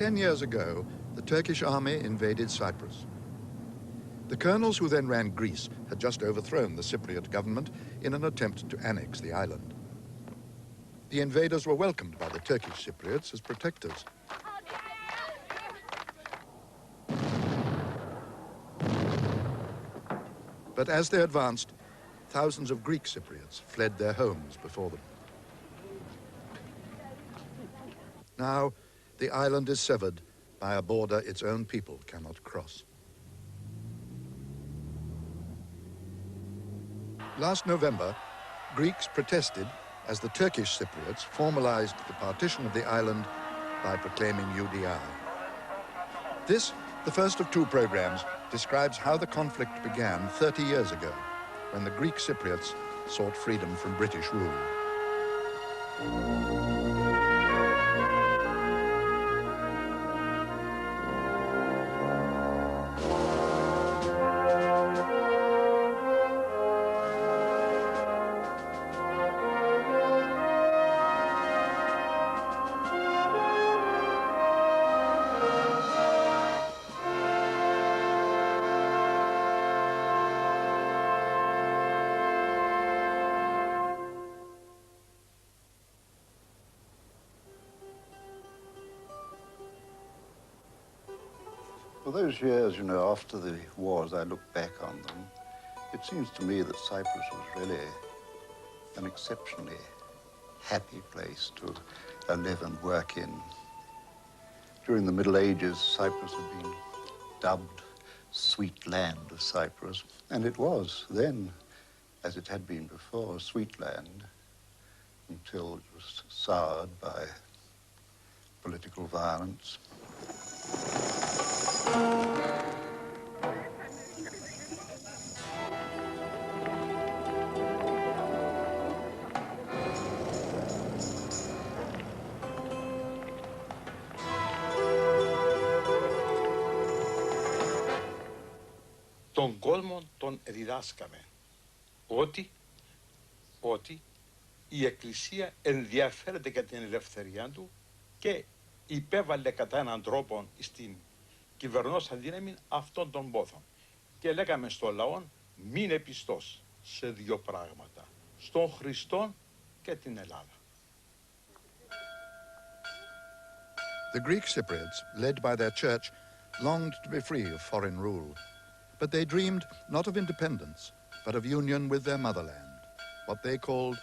10 years ago, the Turkish army invaded Cyprus. The colonels who then ran Greece had just overthrown the Cypriot government in an attempt to annex the island. The invaders were welcomed by the Turkish Cypriots as protectors. But as they advanced, thousands of Greek Cypriots fled their homes before them. Now, the island is severed by a border its own people cannot cross. Last November, Greeks protested as the Turkish Cypriots formalized the partition of the island by proclaiming UDI. This, the first of two programs, describes how the conflict began 30 years ago, when the Greek Cypriots sought freedom from British rule. For those years, after the war, as I look back on them, it seems to me that Cyprus was really an exceptionally happy place to live and work in. During the Middle Ages, Cyprus had been dubbed sweet land of Cyprus, and it was then, as it had been before, sweet land, until it was soured by political violence. Τον κόσμο τον διδάσκαμε ότι η Εκκλησία ενδιαφέρεται για την ελευθερία του και υπέβαλε κατά έναν τρόπο στην κυβερνώσα δύναμη αυτών των πόθων. Και λέγαμε στο λαό, μείνε πιστός σε δύο πράγματα, στον Χριστό και την Ελλάδα. The Greek Cypriots, led by their church, longed to be free of foreign rule. But they dreamed not of independence, but of union with their motherland, what they called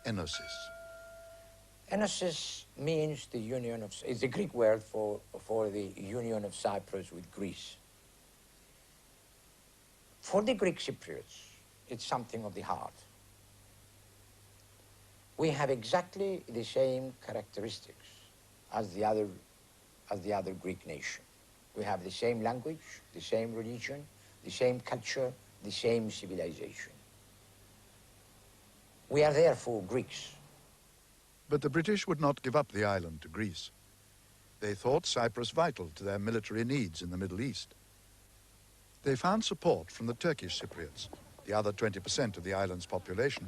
enosis. Enosis means the union of, it's the Greek word for the union of Cyprus with Greece. For the Greek Cypriots, it's something of the heart. We have exactly the same characteristics as the other Greek nation. We have the same language, the same religion, the same culture, the same civilization. We are therefore Greeks. But the British would not give up the island to Greece. They thought Cyprus vital to their military needs in the Middle East. They found support from the Turkish Cypriots, the other 20% of the island's population,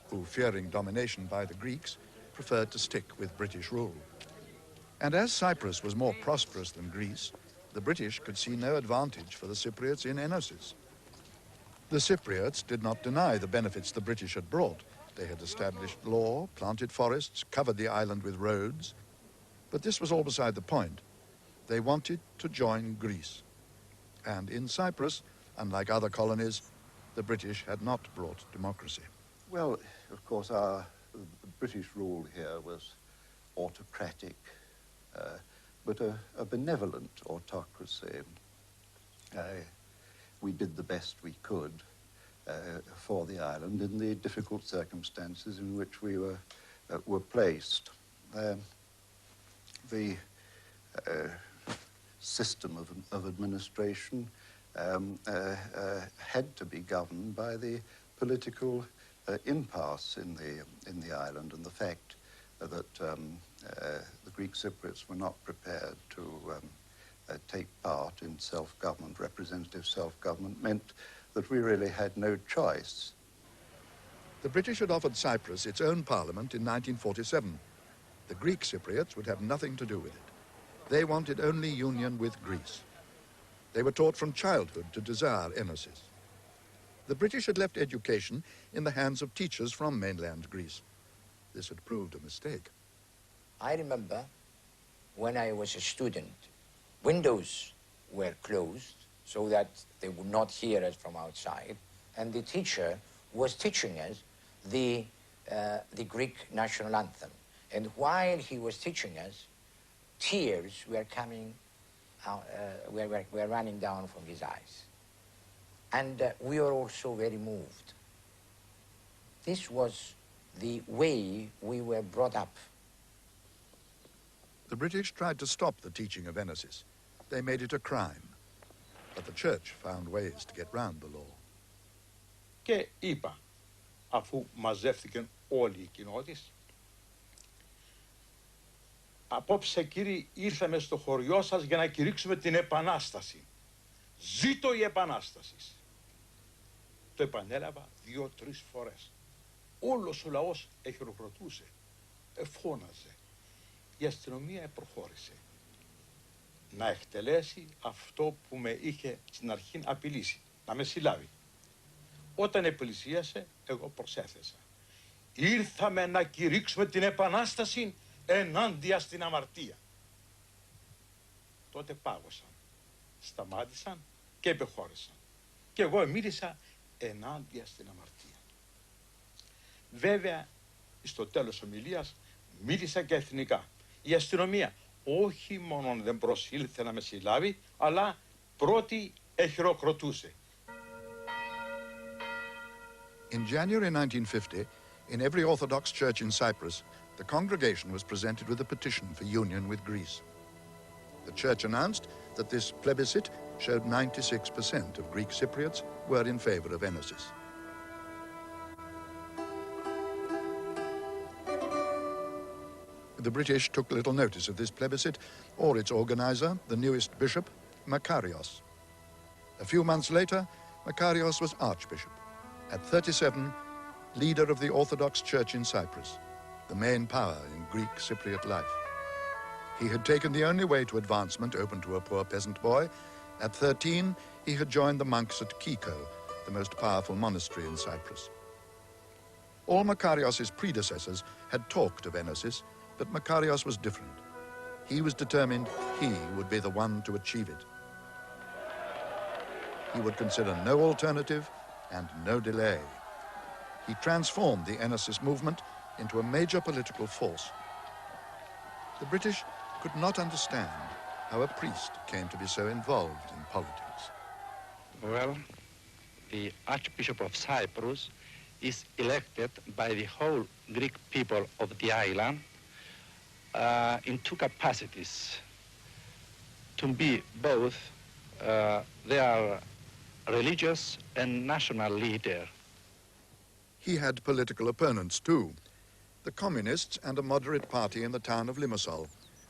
who, fearing domination by the Greeks, preferred to stick with British rule. And as Cyprus was more prosperous than Greece, the British could see no advantage for the Cypriots in enosis. The Cypriots did not deny the benefits the British had brought. They had established law, planted forests, covered the island with roads. But this was all beside the point. They wanted to join Greece. And in Cyprus, unlike other colonies, the British had not brought democracy. Well, of course, the British rule here was autocratic, but a benevolent autocracy. We did the best we could for the island in the difficult circumstances in which we were placed. The system of administration had to be governed by the political impasse in the island, and the fact that the Greek Cypriots were not prepared to take part in self-government, representative self-government, meant that we really had no choice. The British had offered Cyprus its own parliament in 1947. The Greek Cypriots would have nothing to do with it. They wanted only union with Greece. They were taught from childhood to desire Enosis. The British had left education in the hands of teachers from mainland Greece. This had proved a mistake. I remember when I was a student, windows were closed so that they would not hear us from outside, and the teacher was teaching us the Greek national anthem. And while he was teaching us, tears were coming out, were running down from his eyes. And we were also very moved. This was the way we were brought up. The British tried to stop the teaching of Enosis. They made it a crime. But the church found ways to get round the law. Και είπα, αφού μαζεύτηκαν όλοι οι κοινότες, απόψε κύριοι ήρθαμε στο χωριό σας για να κηρύξουμε την Επανάσταση. Ζήτω η Επανάσταση. Το επανέλαβα 2-3 φορές. Όλος ο λαός εχειροκροτούσε, εφώναζε. Η αστυνομία προχώρησε να εκτελέσει αυτό που με είχε στην αρχή απειλήσει, να με συλλάβει. Όταν επλησίασε, εγώ προσέθεσα. Ήρθαμε να κηρύξουμε την Επανάσταση ενάντια στην αμαρτία. Τότε πάγωσαν, σταμάτησαν και επεχώρησαν. Και εγώ μίλησα ενάντια στην αμαρτία. Βέβαια, στο τέλος ομιλίας μίλησα και εθνικά. Η αστυνομία όχι μόνο δεν προσήλθε να με συλλάβει, αλλά πρώτη εχειροκροτούσε. In January 1950, in every Orthodox church in Cyprus, the congregation was presented with a petition for union with Greece. The church announced that this plebiscite showed 96% of Greek Cypriots were in favor of Enosis. The British took little notice of this plebiscite or its organizer, the newest bishop, Makarios. A few months later, Makarios was archbishop. At 37, leader of the Orthodox Church in Cyprus, the main power in Greek Cypriot life. He had taken the only way to advancement open to a poor peasant boy. At 13, he had joined the monks at Kiko, the most powerful monastery in Cyprus. All Makarios' predecessors had talked of Enosis, but Makarios was different. He was determined he would be the one to achieve it. He would consider no alternative and no delay. He transformed the Enosis movement into a major political force. The British could not understand how a priest came to be so involved in politics. Well, the Archbishop of Cyprus is elected by the whole Greek people of the island in two capacities: to be both their religious and national leader. He had political opponents too, the communists and a moderate party in the town of Limassol,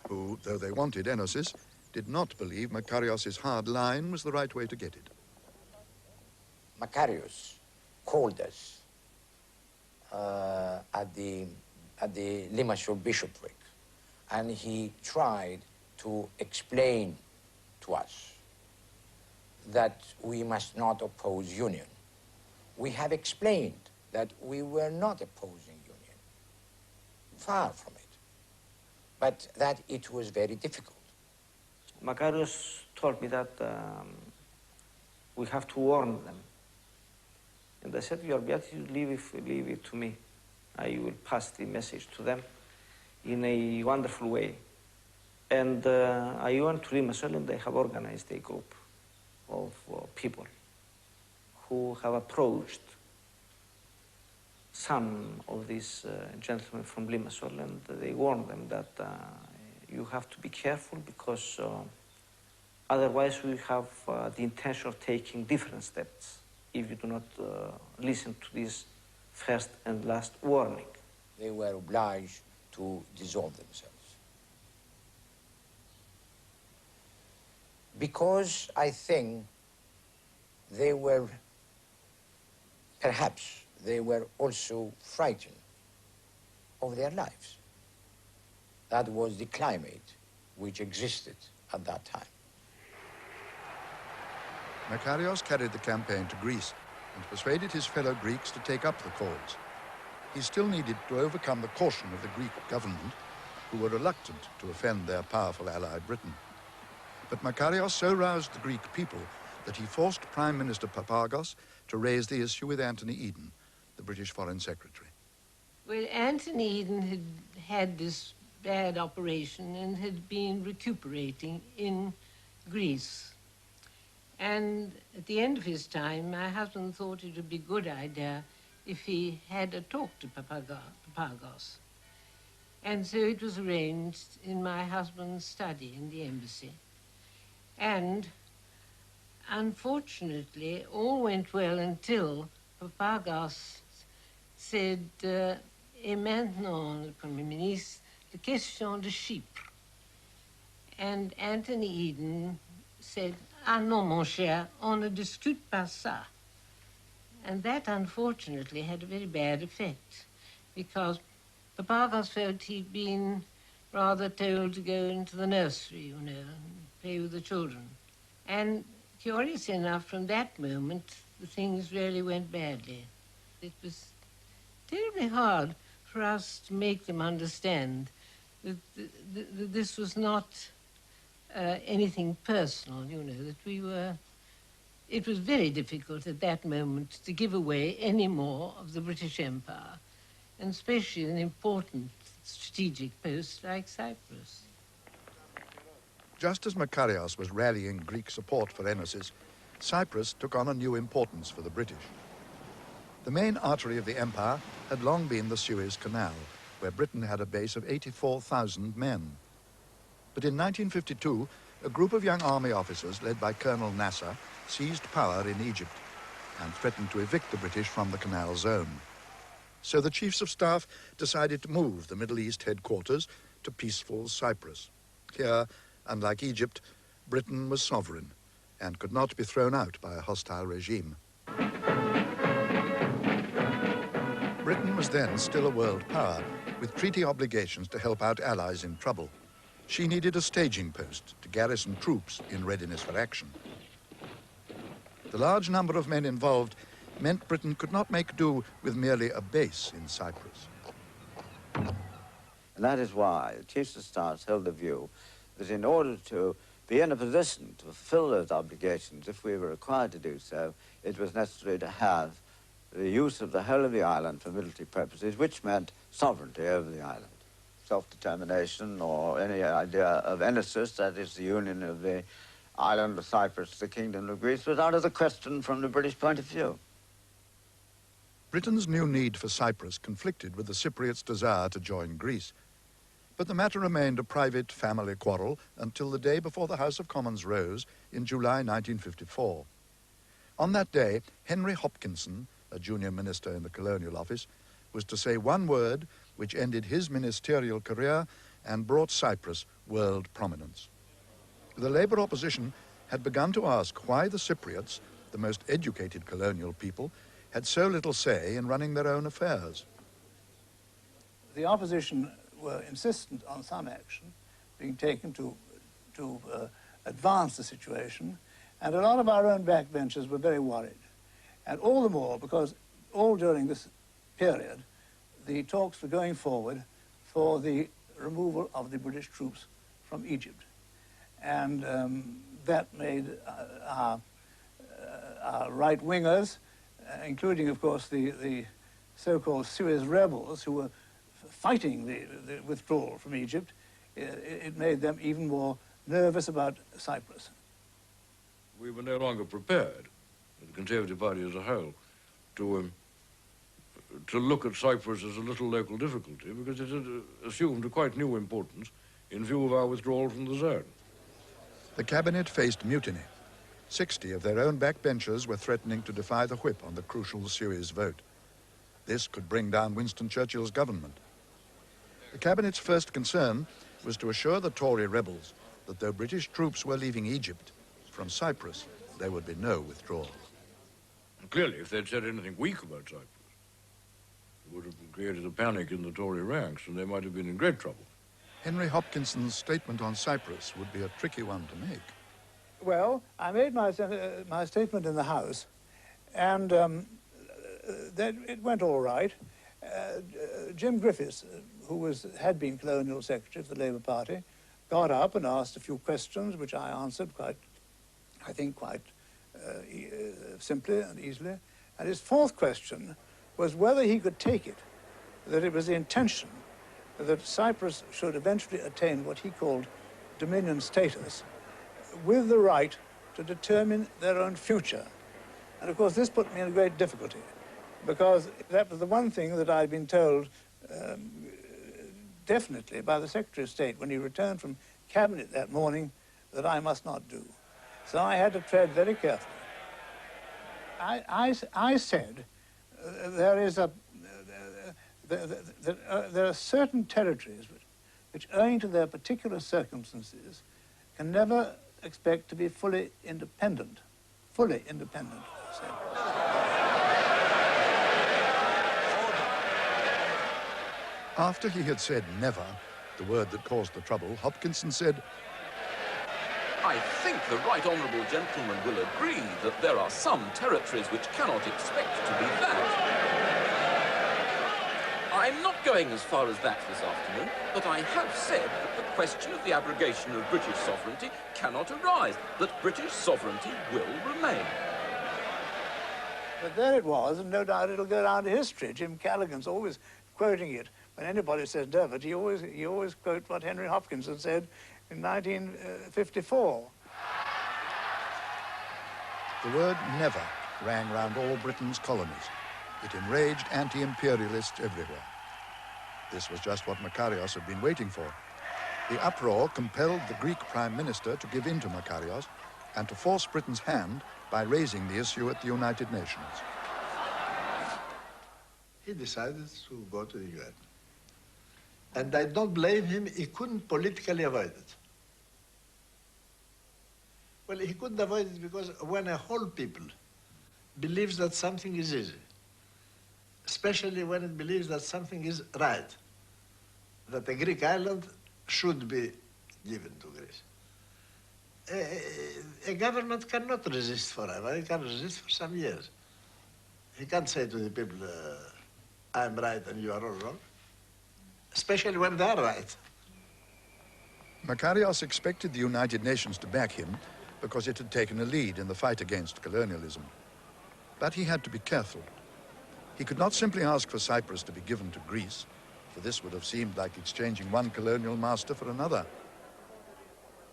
who, though they wanted Enosis, did not believe Makarios' hard line was the right way to get it. Makarios called us at the Limassol bishopric, and he tried to explain to us that we must not oppose union. We have explained that we were not opposing union, far from it, but that it was very difficult. Makarios told me that we have to warn them. And I said, Your Beatitude, leave it to me. I will pass the message to them in a wonderful way. And I went to Limassol and I have organized a group of people who have approached some of these gentlemen from Limassol, and they warned them that you have to be careful because otherwise we have the intention of taking different steps if you do not listen to this first and last warning. They were obliged to dissolve themselves. Because I think they were, perhaps, they were also frightened of their lives. That was the climate which existed at that time. Makarios carried the campaign to Greece and persuaded his fellow Greeks to take up the cause. He still needed to overcome the caution of the Greek government, who were reluctant to offend their powerful ally Britain. But Makarios so roused the Greek people that he forced Prime Minister Papagos to raise the issue with Anthony Eden, the British Foreign Secretary. Well, Anthony Eden had had this bad operation and had been recuperating in Greece. And at the end of his time, my husband thought it would be a good idea if he had a talk to Papagos. And so it was arranged in my husband's study in the embassy. And unfortunately, all went well until Papagos said, et maintenant, le Premier ministre, la question de Chypre. And Anthony Eden said, ah non, mon cher, on ne discute pas ça. And that, unfortunately, had a very bad effect, because Papagos felt he'd been rather told to go into the nursery, you know, and play with the children. And curious enough, from that moment, the things really went badly. It was terribly hard for us to make them understand that this was not anything personal, you know, that we were... It was very difficult at that moment to give away any more of the British Empire, and especially an important strategic post like Cyprus. Just as Makarios was rallying Greek support for Enosis, Cyprus took on a new importance for the British. The main artery of the empire had long been the Suez Canal, where Britain had a base of 84,000 men. But in 1952, a group of young army officers led by Colonel Nasser seized power in Egypt and threatened to evict the British from the canal zone. So the chiefs of staff decided to move the Middle East headquarters to peaceful Cyprus. Here, unlike Egypt, Britain was sovereign and could not be thrown out by a hostile regime. Britain was then still a world power, with treaty obligations to help out allies in trouble. She needed a staging post to garrison troops in readiness for action. The large number of men involved meant Britain could not make do with merely a base in Cyprus. And that is why the chiefs of staff held the view that in order to be in a position to fulfill those obligations, if we were required to do so, it was necessary to have the use of the whole of the island for military purposes, which meant sovereignty over the island. Self-determination, or any idea of Enosis, that is the union of the island of Cyprus, the kingdom of Greece, was out of the question from the British point of view. Britain's new need for Cyprus conflicted with the Cypriots' desire to join Greece. But the matter remained a private family quarrel until the day before the House of Commons rose in July 1954. On that day, Henry Hopkinson, a junior minister in the Colonial Office, was to say one word which ended his ministerial career and brought Cyprus world prominence. The Labour opposition had begun to ask why the Cypriots, the most educated colonial people, had so little say in running their own affairs. The opposition were insistent on some action being taken to advance the situation, and a lot of our own backbenchers were very worried. And all the more because all during this period, the talks were going forward for the removal of the British troops from Egypt. And that made our right-wingers, including, of course, the so-called Suez rebels who were fighting the withdrawal from Egypt, it made them even more nervous about Cyprus. We were no longer prepared, the Conservative Party as a whole, to look at Cyprus as a little local difficulty, because it had assumed a quite new importance in view of our withdrawal from the zone. The cabinet faced mutiny. 60 of their own backbenchers were threatening to defy the whip on the crucial Suez vote. This could bring down Winston Churchill's government. The cabinet's first concern was to assure the Tory rebels that though British troops were leaving Egypt, from Cyprus there would be no withdrawal. And clearly, if they'd said anything weak about Cyprus, it would have created a panic in the Tory ranks, and they might have been in great trouble. Henry Hopkinson's statement on Cyprus would be a tricky one to make. Well, I made my statement in the House, and it went all right. Jim Griffiths, who had been Colonial Secretary of the Labour Party, got up and asked a few questions, which I answered quite simply and easily. And his fourth question was whether he could take it, that it was the intention that Cyprus should eventually attain what he called dominion status, with the right to determine their own future. And of course this put me in a great difficulty, because that was the one thing that I'd been told definitely by the Secretary of State when he returned from Cabinet that morning that I must not do. So I had to tread very carefully. I said there are certain territories which, owing to their particular circumstances, can never expect to be fully independent. Fully independent, I said. After he had said never, the word that caused the trouble, Hopkinson said, I think the right honourable gentleman will agree that there are some territories which cannot expect to be that. I'm not going as far as that this afternoon, but I have said that the question of the abrogation of British sovereignty cannot arise, that British sovereignty will remain. But there it was, and no doubt it'll go down to history. Jim Callaghan's always quoting it. When anybody says never, he always quotes what Henry Hopkinson said in 1954. The word never rang round all Britain's colonies. It enraged anti-imperialists everywhere. This was just what Makarios had been waiting for. The uproar compelled the Greek Prime Minister to give in to Makarios and to force Britain's hand by raising the issue at the United Nations. He decided to go to the UN. And I don't blame him, he couldn't politically avoid it. Well, he couldn't avoid it because when a whole people believes that something is easy, especially when it believes that something is right, that a Greek island should be given to Greece. A government cannot resist forever, it can resist for some years. He can't say to the people, I'm right and you are all wrong, especially when they are right. Makarios expected the United Nations to back him because it had taken a lead in the fight against colonialism. But he had to be careful. He could not simply ask for Cyprus to be given to Greece, for this would have seemed like exchanging one colonial master for another.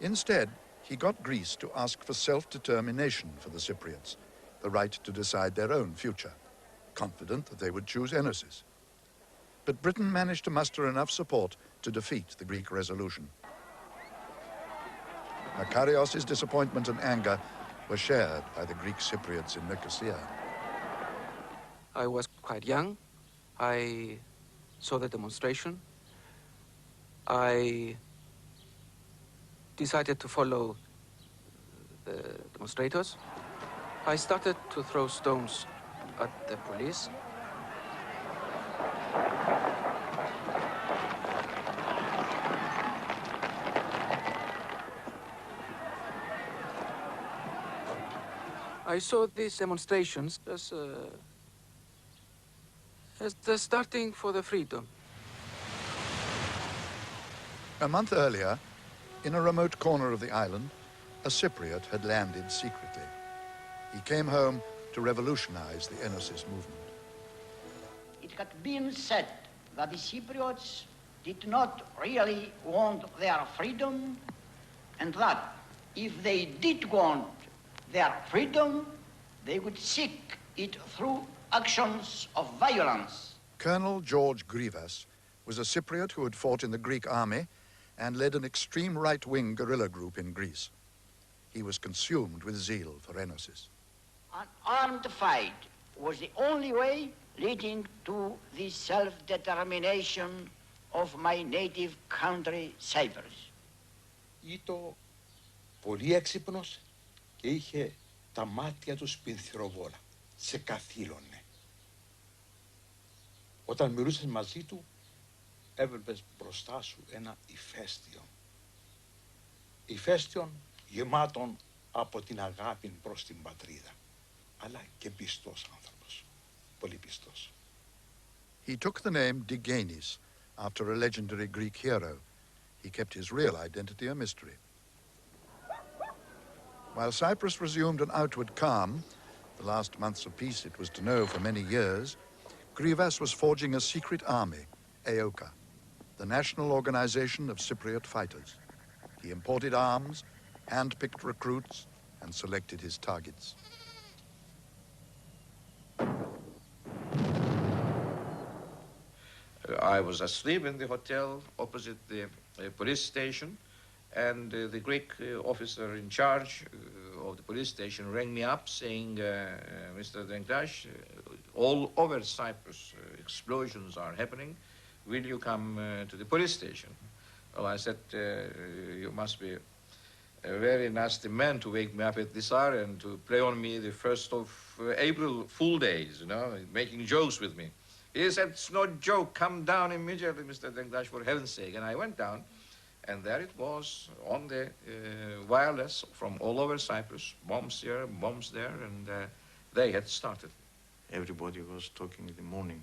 Instead, he got Greece to ask for self-determination for the Cypriots, the right to decide their own future, confident that they would choose Enosis. But Britain managed to muster enough support to defeat the Greek resolution. Makarios' disappointment and anger were shared by the Greek Cypriots in Nicosia. I was quite young. I saw the demonstration. I decided to follow the demonstrators. I started to throw stones at the police. I saw these demonstrations as the starting for the freedom. A month earlier, in a remote corner of the island, a Cypriot had landed secretly. He came home to revolutionize the Enosis movement. It had been said that the Cypriots did not really want their freedom, and that if they did want their freedom, they would seek it through actions of violence. Colonel George Grivas was a Cypriot who had fought in the Greek army and led an extreme right-wing guerrilla group in Greece. He was consumed with zeal for Enosis. An armed fight was the only way leading to the self-determination of my native country, Cyprus. Ήταν πολύ έξυπνος και είχε τα μάτια του σπινθυροβόλα. Σε καθήλωνε. Όταν μιλούσες μαζί του, έβλεπες μπροστά σου ένα ηφαίστειο. Ηφαίστειον γεμάτον από την αγάπη προς την πατρίδα, αλλά και πιστός άνθρωπος, πολύ πιστός. He took the name Digenis after a legendary Greek hero. He kept his real identity a mystery. While Cyprus resumed an outward calm, the last months of peace it was to know for many years, Grivas was forging a secret army, AOKA, the national organization of Cypriot fighters. He imported arms, hand-picked recruits, and selected his targets. I was asleep in the hotel opposite the police station, and the Greek officer in charge of the police station rang me up saying, Mr. Denktash, all over Cyprus explosions are happening. Will you come to the police station? Well, I said, you must be a very nasty man to wake me up at this hour and to play on me the 1st of April Fool Days, you know, making jokes with me. He said, it's no joke, come down immediately, Mr. Denktash, for heaven's sake. And I went down, and there it was on the wireless from all over Cyprus, bombs here, bombs there, and they had started. Everybody was talking in the morning,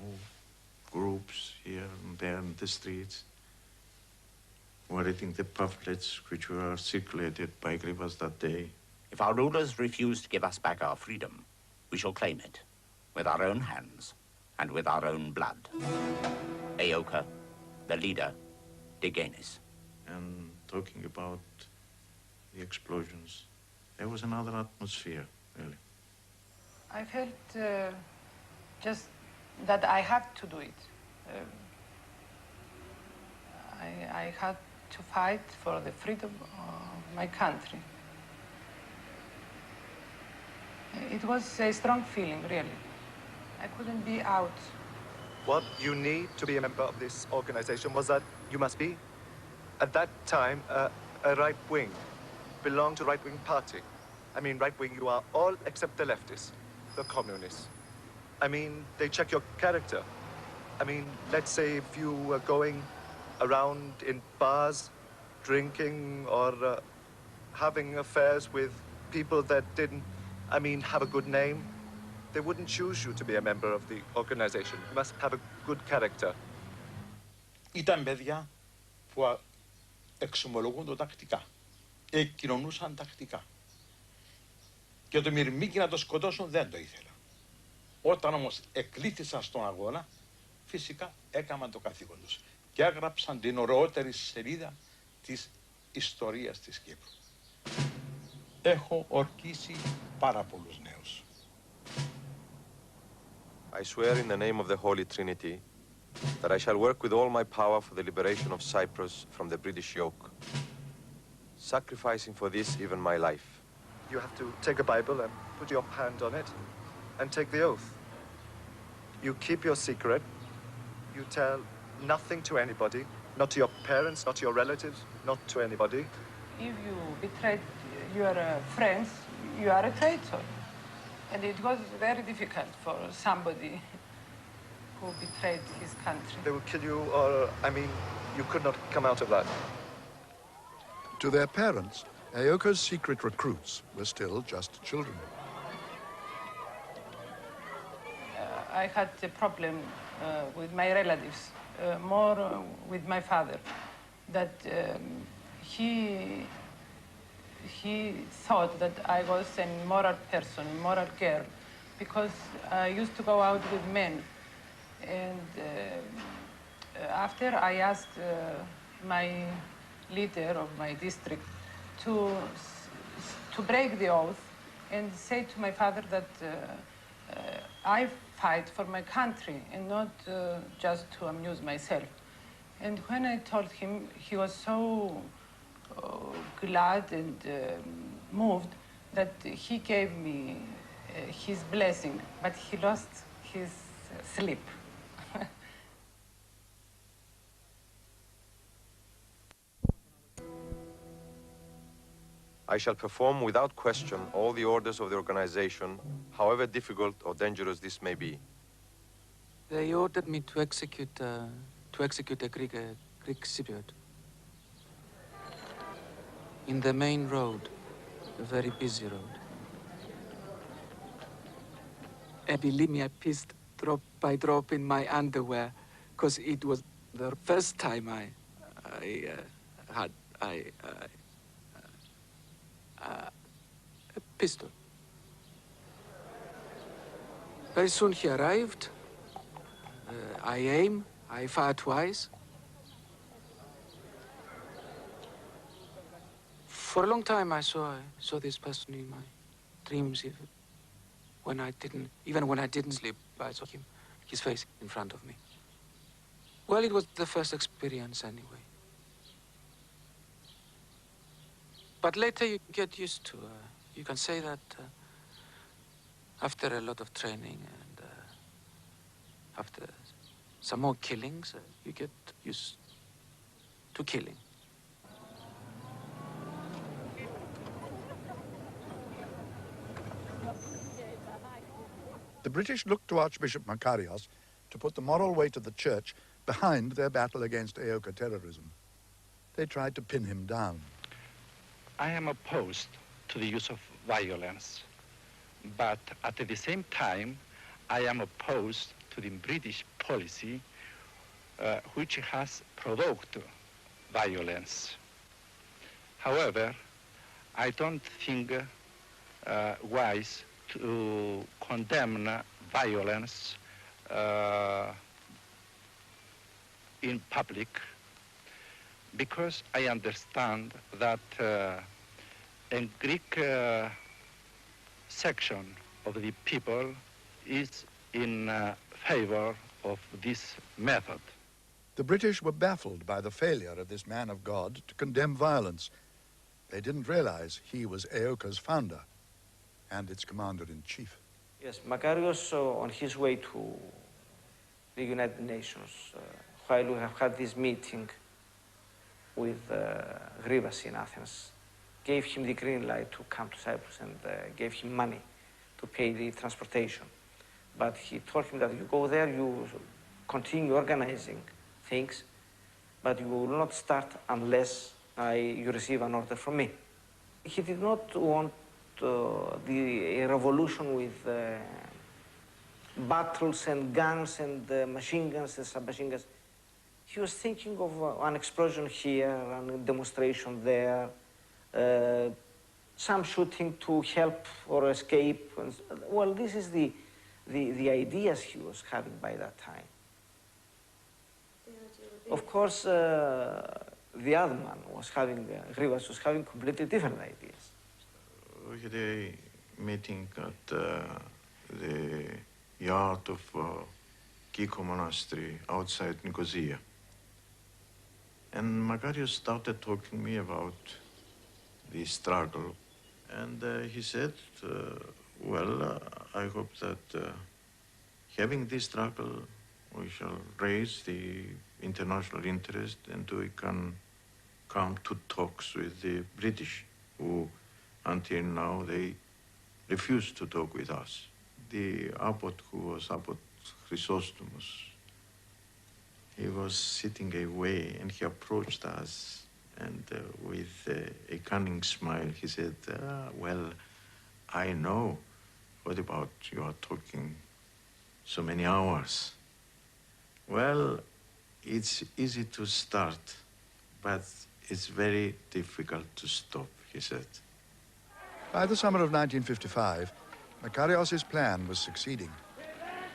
all groups here and there in the streets. Were reading the pamphlets which were circulated by Grivas that day. If our rulers refuse to give us back our freedom, we shall claim it with our own hands and with our own blood. AOKA, the leader, Digenis. And talking about the explosions, there was another atmosphere, really. I felt just that I had to do it. I had to fight for the freedom of my country. It was a strong feeling, really. I couldn't be out. What you need to be a member of this organization was that you must be, at that time, a right wing, belong to right-wing party. I mean, right-wing, you are all except the leftists, the communists. I mean, they check your character. I mean, let's say if you were going around in bars, drinking or having affairs with people that didn't, I mean, have a good name, they wouldn't choose you to be a member of the organization. You must have a good character. Ήταν παιδιά που εξομολογούνται τακτικά, εκκοινωνούσαν τακτικά. Και το Μυρμήγκι να το σκοτώσουν δεν το ήθελα. Όταν όμως εκλήθησαν στον αγώνα, φυσικά έκαναν το καθήκον τους και έγραψαν την ωραιότερη σελίδα της ιστορίας της Κύπρου. Έχω ορκίσει πάρα πολλούς νέους. I swear in the name of the Holy Trinity that I shall work with all my power for the liberation of Cyprus from the British yoke, sacrificing for this even my life. You have to take a Bible and put your hand on it and take the oath. You keep your secret. You tell nothing to anybody, not to your parents, not to your relatives, not to anybody. If you betrayed your friends, you are a traitor. And it was very difficult for somebody who betrayed his country. They will kill you, or, I mean, you could not come out of that. To their parents, AOKA's secret recruits were still just children. I had a problem with my relatives, more with my father, that he thought that I was a moral person, moral girl, because I used to go out with men. And after I asked my leader of my district to break the oath and say to my father that I fight for my country and not just to amuse myself. And when I told him, he was so glad and moved that he gave me his blessing, but he lost his sleep. I shall perform without question all the orders of the organization, however difficult or dangerous this may be. They ordered me to execute to execute a Greek Cypriot. In the main road, a very busy road. And believe me, I pissed drop by drop in my underwear, because it was the first time I had a pistol. Very soon he arrived. I aim, I fire twice. For a long time I saw this person in my dreams. Even when I didn't sleep, I saw his face in front of me. Well, it was the first experience anyway. But later you get used to, you can say that after a lot of training and after some more killings, you get used to killing. The British looked to Archbishop Makarios to put the moral weight of the church behind their battle against Aoka terrorism. They tried to pin him down. I am opposed to the use of violence, but at the same time, I am opposed to the British policy which has provoked violence. However, I don't think wise to condemn violence in public, because I understand that a Greek section of the people is in favor of this method. The British were baffled by the failure of this man of God to condemn violence. They didn't realize he was Aoka's founder and its commander-in-chief. Yes, Makarios, on his way to the United Nations, while we have had this meeting with Grivas in Athens, gave him the green light to come to Cyprus and gave him money to pay the transportation. But he told him that you go there, you continue organizing things, but you will not start unless you receive an order from me. He did not want a revolution with battles and guns and machine guns and submachine guns. He was thinking of an explosion here, a demonstration there, some shooting to help or escape. Well, this is the ideas he was having by that time. Of course, the other man was having, Grivas was having completely different ideas. We had a meeting at the yard of Kiko Monastery outside Nicosia. And Makarios started talking to me about the struggle. And he said, well, I hope that having this struggle, we shall raise the international interest and we can come to talks with the British, who until now they refused to talk with us. The abbot, who was Abbot Chrysostomus, he was sitting away and he approached us and with a cunning smile he said, well, I know. What about you are talking so many hours? Well, it's easy to start, but it's very difficult to stop, he said. By the summer of 1955, Makarios' plan was succeeding.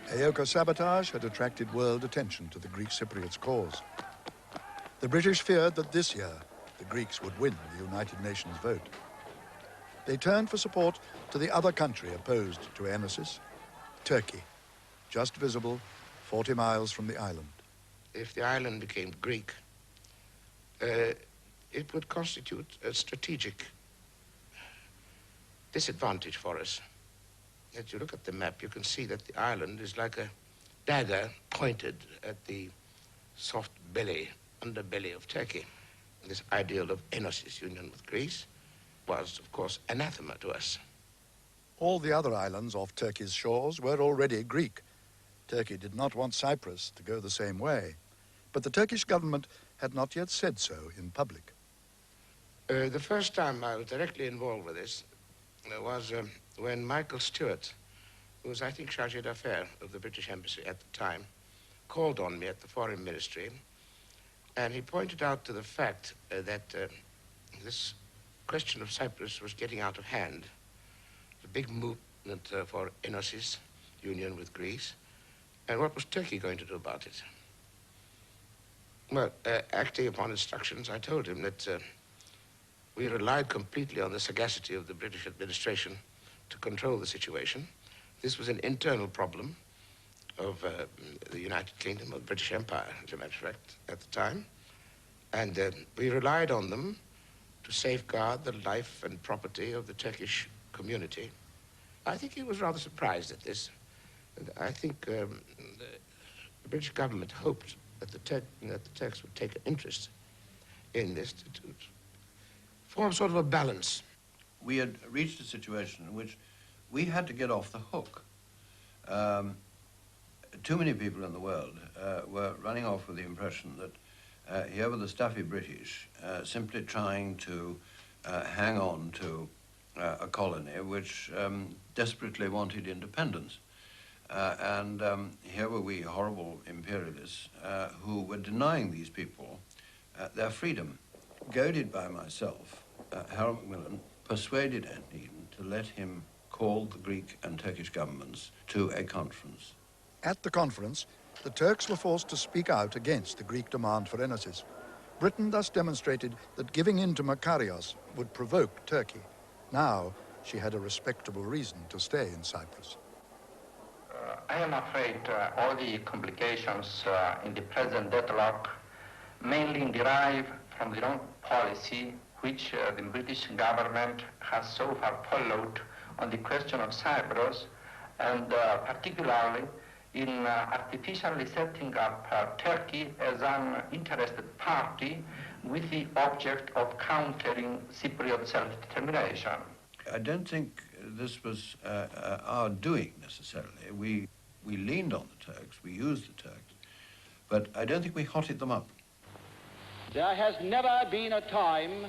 Aoka sabotage had attracted world attention to the Greek Cypriots' cause. The British feared that this year the Greeks would win the United Nations vote. They turned for support to the other country opposed to Enosis, Turkey, just visible 40 miles from the island. If the island became Greek, it would constitute a strategic disadvantage for us. As you look at the map, you can see that the island is like a dagger pointed at the soft belly, underbelly of Turkey. This ideal of Enosis' union with Greece was, of course, anathema to us. All the other islands off Turkey's shores were already Greek. Turkey did not want Cyprus to go the same way. But the Turkish government had not yet said so in public. The first time I was directly involved with this was when Michael Stewart, who was, I think, chargé d'affaires of the British Embassy at the time, called on me at the Foreign Ministry, and he pointed out to the fact that this question of Cyprus was getting out of hand. The big movement for Enosis, union with Greece, and what was Turkey going to do about it? Well, acting upon instructions, I told him that we relied completely on the sagacity of the British administration to control the situation. This was an internal problem of the United Kingdom, of the British Empire, as a matter of fact, at the time. And we relied on them to safeguard the life and property of the Turkish community. I think he was rather surprised at this. And I think the British government hoped that the Turks would take an interest in this to form sort of a balance. We had reached a situation in which we had to get off the hook. Too many people in the world were running off with the impression that here were the stuffy British simply trying to hang on to a colony which desperately wanted independence. And here were we, horrible imperialists, who were denying these people their freedom. Goaded by myself, Harold Macmillan persuaded Ant Eden to let him call the Greek and Turkish governments to a conference. At the conference, the Turks were forced to speak out against the Greek demand for Enosis. Britain thus demonstrated that giving in to Makarios would provoke Turkey. Now, she had a respectable reason to stay in Cyprus. I am afraid all the complications in the present deadlock mainly derive from the wrong policy which the British government has so far followed on the question of Cyprus, and particularly in artificially setting up Turkey as an interested party with the object of countering Cypriot self-determination. I don't think this was our doing necessarily. We leaned on the Turks, we used the Turks, but I don't think we hotted them up. There has never been a time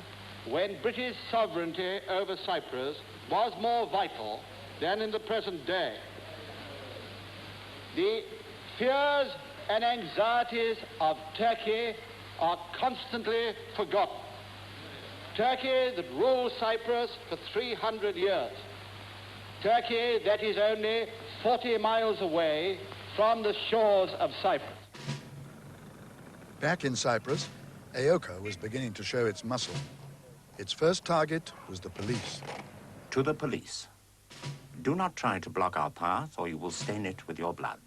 when British sovereignty over Cyprus was more vital than in the present day. The fears and anxieties of Turkey are constantly forgotten. Turkey that ruled Cyprus for 300 years. Turkey that is only 40 miles away from the shores of Cyprus. Back in Cyprus, Aoka was beginning to show its muscle. Its first target was the police. To the police. Do not try to block our path, or you will stain it with your blood.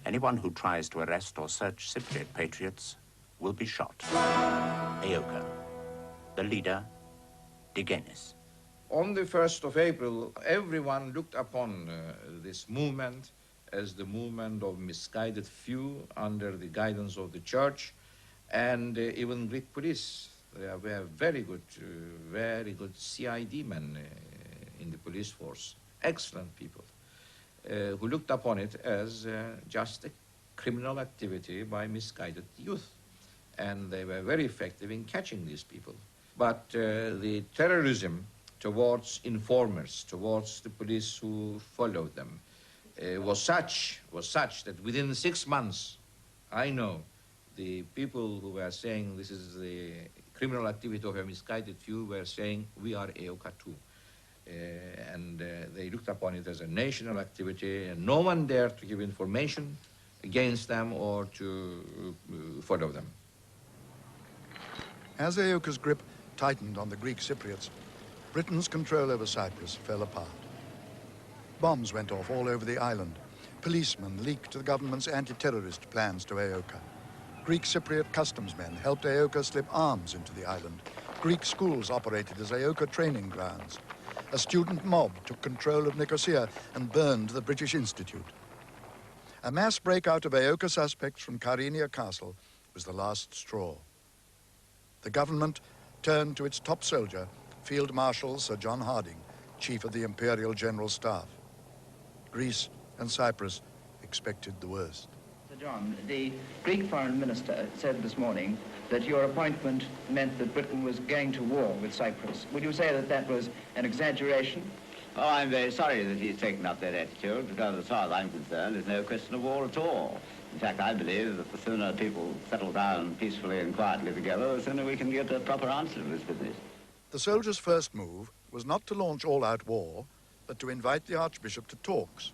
Anyone who tries to arrest or search Cypriot patriots will be shot. Aoka. The leader, Digenis. On the 1st of April, everyone looked upon this movement as the movement of misguided few under the guidance of the church, and even Greek police. There were very good CID men in the police force, excellent people, who looked upon it as just a criminal activity by misguided youth. And they were very effective in catching these people. But the terrorism towards informers, towards the police who followed them, was such that within 6 months, I know the people who were saying this is the criminal activity of a misguided few were saying we are Aoka too. And they looked upon it as a national activity, and no one dared to give information against them or to follow them. As Aoka's grip tightened on the Greek Cypriots, Britain's control over Cyprus fell apart. Bombs went off all over the island. Policemen leaked the government's anti-terrorist plans to Aoka. Greek Cypriot customs men helped Aoka slip arms into the island. Greek schools operated as Aoka training grounds. A student mob took control of Nicosia and burned the British Institute. A mass breakout of Aoka suspects from Kyrenia Castle was the last straw. The government turned to its top soldier, Field Marshal Sir John Harding, Chief of the Imperial General Staff. Greece and Cyprus expected the worst. The John, the Greek foreign minister said this morning that your appointment meant that Britain was going to war with Cyprus. Would you say that that was an exaggeration? Oh, I'm very sorry that he's taken up that attitude, because as far as I'm concerned, there's no question of war at all. In fact, I believe that the sooner people settle down peacefully and quietly together, the sooner we can get a proper answer to this business. The soldiers' first move was not to launch all-out war, but to invite the Archbishop to talks.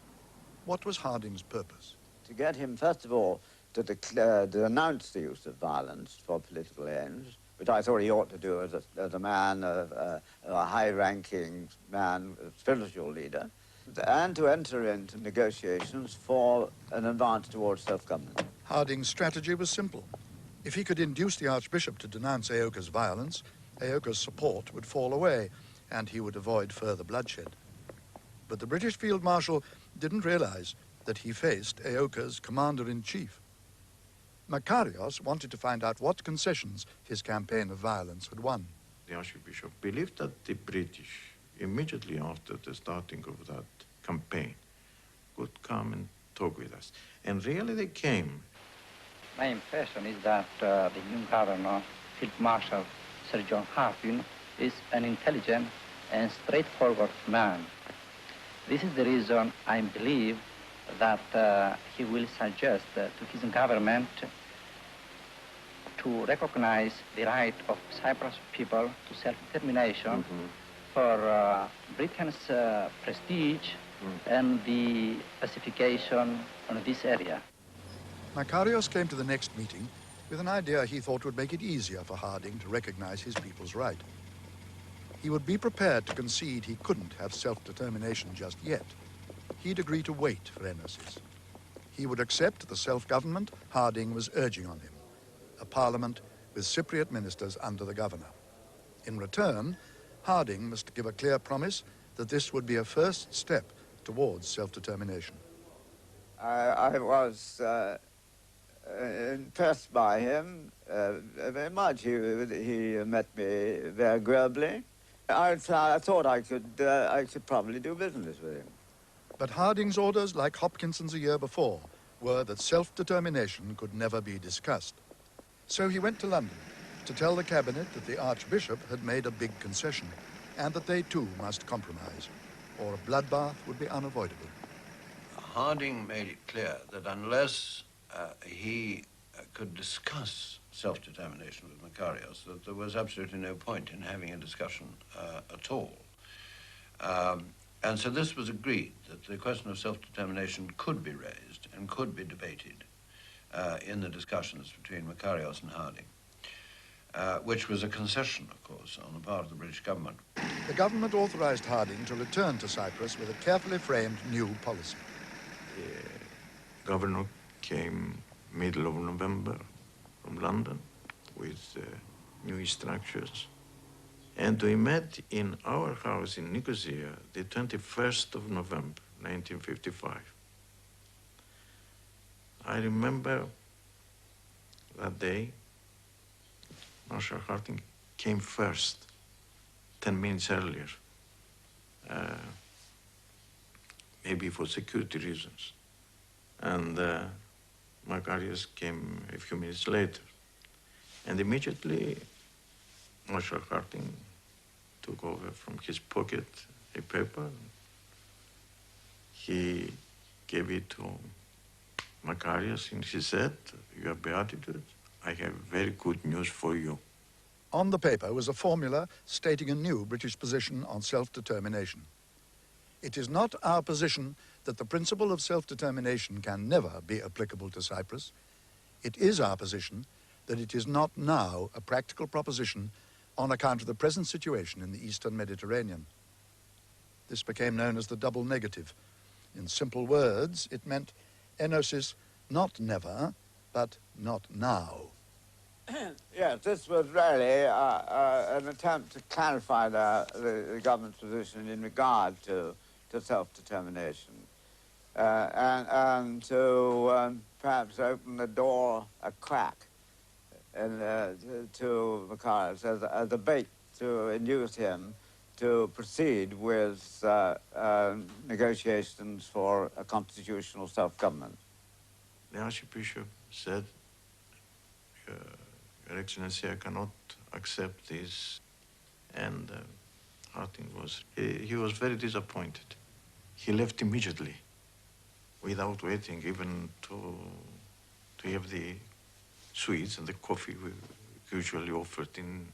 What was Harding's purpose? To get him, first of all, to denounce the use of violence for political ends, which I thought he ought to do as a man, a high-ranking man, a spiritual leader, and to enter into negotiations for an advance towards self-government. Harding's strategy was simple. If he could induce the Archbishop to denounce Eocha's violence, Eocha's support would fall away, and he would avoid further bloodshed. But the British Field Marshal didn't realize that he faced Eocha's commander-in-chief. Makarios wanted to find out what concessions his campaign of violence had won. The Archbishop believed that the British, immediately after the starting of that campaign, could come and talk with us. And really they came. My impression is that the new governor, Field Marshal Sir John Harding, is an intelligent and straightforward man. This is the reason I believe that he will suggest to his government to recognize the right of Cyprus people to self-determination for Britain's prestige and the pacification on this area. Makarios came to the next meeting with an idea he thought would make it easier for Harding to recognize his people's right. He would be prepared to concede he couldn't have self-determination just yet. He'd agree to wait for Enosis. He would accept the self-government Harding was urging on him, a parliament with Cypriot ministers under the governor. In return, Harding must give a clear promise that this would be a first step towards self-determination. I was impressed by him very much. He met me very agreeably. I thought I could probably do business with him. But Harding's orders, like Hopkinson's a year before, were that self-determination could never be discussed. So he went to London to tell the cabinet that the Archbishop had made a big concession and that they too must compromise, or a bloodbath would be unavoidable. Harding made it clear that unless he could discuss self-determination with Makarios, that there was absolutely no point in having a discussion at all. And so this was agreed, that the question of self-determination could be raised and could be debated in the discussions between Makarios and Harding, which was a concession, of course, on the part of the British government. The government authorized Harding to return to Cyprus with a carefully framed new policy. The governor came middle of November from London with new instructions. And we met in our house in Nicosia the 21st of November, 1955. I remember that day, Marshal Harding came first, 10 minutes earlier, maybe for security reasons. And Makarios came a few minutes later. And immediately, Marshal Harding took over from his pocket a paper. He gave it to Makarios and he said, "Your Beatitude, I have very good news for you." On the paper was a formula stating a new British position on self-determination. It is not our position that the principle of self-determination can never be applicable to Cyprus. It is our position that it is not now a practical proposition on account of the present situation in the Eastern Mediterranean. This became known as the double negative. In simple words, it meant enosis not never, but not now. Yes, this was really an attempt to clarify the government's position in regard to self-determination and to perhaps open the door a crack to Makarios as a bait to induce him to proceed with negotiations for a constitutional self-government. The Archbishop said, Your Excellency, I cannot accept this. And Harding he was very disappointed. He left immediately, without waiting even to have the sweets and the coffee we usually offered in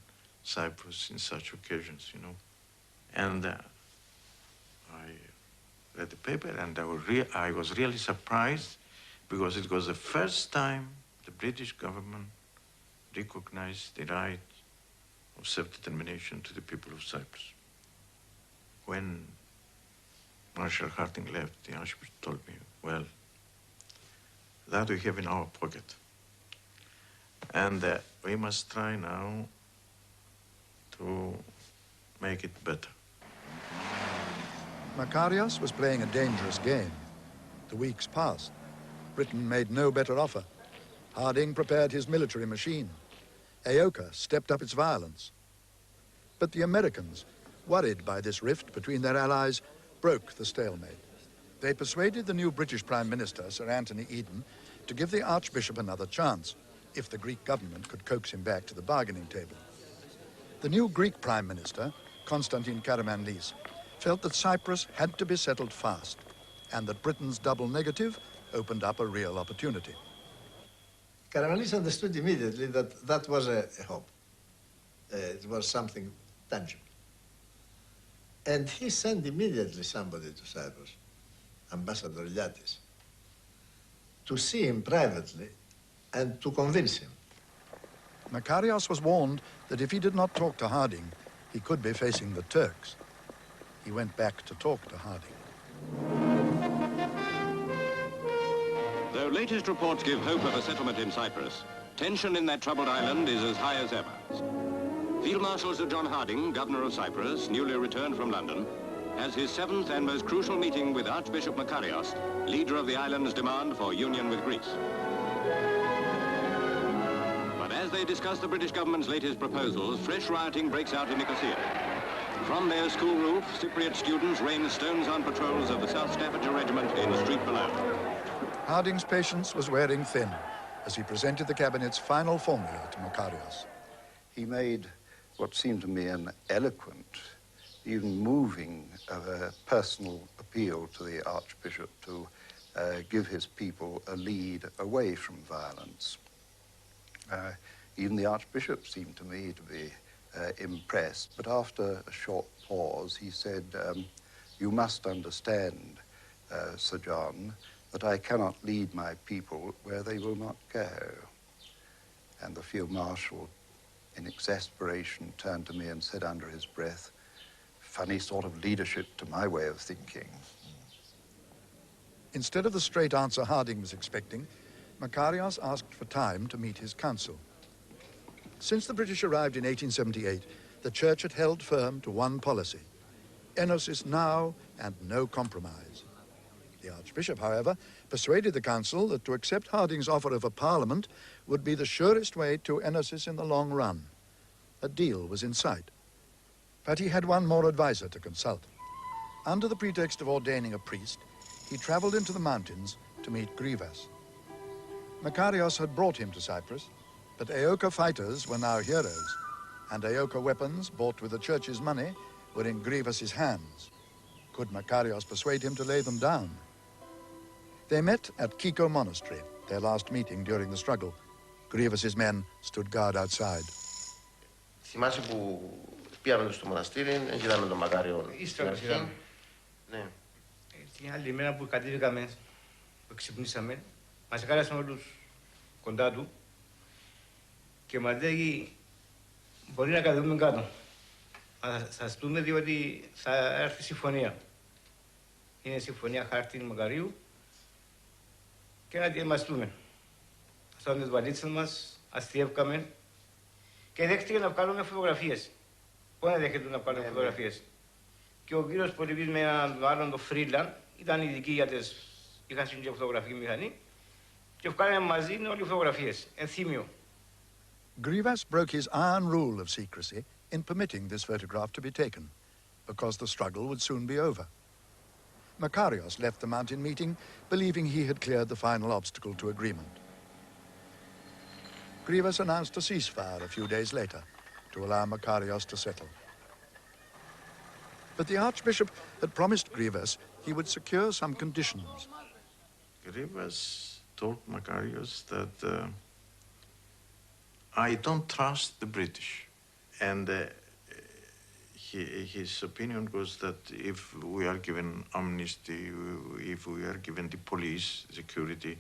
Cyprus in such occasions, you know. And I read the paper, and I was really surprised, because it was the first time the British government recognized the right of self-determination to the people of Cyprus. When Marshal Harding left, the Archbishop told me, well, that we have in our pocket. And we must try now to make it better. Makarios was playing a dangerous game. The weeks passed. Britain made no better offer. Harding prepared his military machine. Aoka stepped up its violence. But the Americans, worried by this rift between their allies, broke the stalemate. They persuaded the new British Prime Minister, Sir Anthony Eden, to give the Archbishop another chance, if the Greek government could coax him back to the bargaining table. The new Greek Prime Minister, Konstantin Karamanlis, felt that Cyprus had to be settled fast, and that Britain's double negative opened up a real opportunity. Karamanlis understood immediately that that was a hope. It was something tangible. And he sent immediately somebody to Cyprus, Ambassador Liatis, to see him privately and to convince him. Makarios was warned that if he did not talk to Harding, he could be facing the Turks. He went back to talk to Harding. Though latest reports give hope of a settlement in Cyprus, tension in that troubled island is as high as ever. Field Marshal Sir John Harding, Governor of Cyprus, newly returned from London, has his 7th and most crucial meeting with Archbishop Makarios, leader of the island's demand for union with Greece. But as they discuss the British government's latest proposals, fresh rioting breaks out in Nicosia. From their school roof, Cypriot students rain stones on patrols of the South Staffordshire Regiment in the street below. Harding's patience was wearing thin as he presented the cabinet's final formula to Makarios. He made what seemed to me an eloquent, even moving personal appeal to the Archbishop to give his people a lead away from violence. Even the Archbishop seemed to me to be impressed, but after a short pause he said, you must understand, Sir John, that I cannot lead my people where they will not go. And the Field Marshal, in exasperation, turned to me and said under his breath, funny sort of leadership to my way of thinking. Instead of the straight answer Harding was expecting, Makarios asked for time to meet his council. Since the British arrived in 1878, the Church had held firm to one policy: enosis now and no compromise. The Archbishop, however, persuaded the council that to accept Harding's offer of a parliament would be the surest way to enosis in the long run. A deal was in sight. But he had one more advisor to consult. Under the pretext of ordaining a priest, he traveled into the mountains to meet Grivas. Makarios had brought him to Cyprus, but Aoka fighters were now heroes, and Aoka weapons, bought with the church's money, were in Grivas' hands. Could Makarios persuade him to lay them down? They met at Kiko Monastery, their last meeting during the struggle. Grivas' men stood guard outside. Θυμάσαι που πήγαμε στο μοναστήρι, είδαμε τον Μακάριο. Ύστερα είδαμε. Ναι. Την άλλη μέρα που κατέβηκαμε, που ξυπνήσαμε, μας κάλεσαν όλους κοντά του και μας λέει μπορεί να κατεβούμε κάτω. Θα σας δούμε διότι θα έρθει συμφωνία. Είναι συμφωνία Χάρτιν Μακαρίου και να ετοιμαστούμε. Στάμε τις βαλίτσες μας, αστιεύκαμε και δέχτηκε να βγάλουμε φωτογραφίες. Πώς να δέχεται να βγάλουμε φωτογραφίες. Και ο κύριος Πολυβής με έναν άλλον το Φρίλαν ήταν ειδικοί για τις... είχαν και φωτογραφική μηχανή και βγάλαμε μαζί όλοι οι φωτογραφίες, ενθύμιο. Grivas broke his iron rule of secrecy in permitting this photograph to be taken, because the struggle would soon be over. Makarios left the mountain meeting believing he had cleared the final obstacle to agreement. Grievous announced a ceasefire a few days later to allow Makarios to settle. But the Archbishop had promised Grievous he would secure some conditions. Grievous told Makarios that I don't trust the British. And his opinion was that if we are given amnesty, if we are given the police security,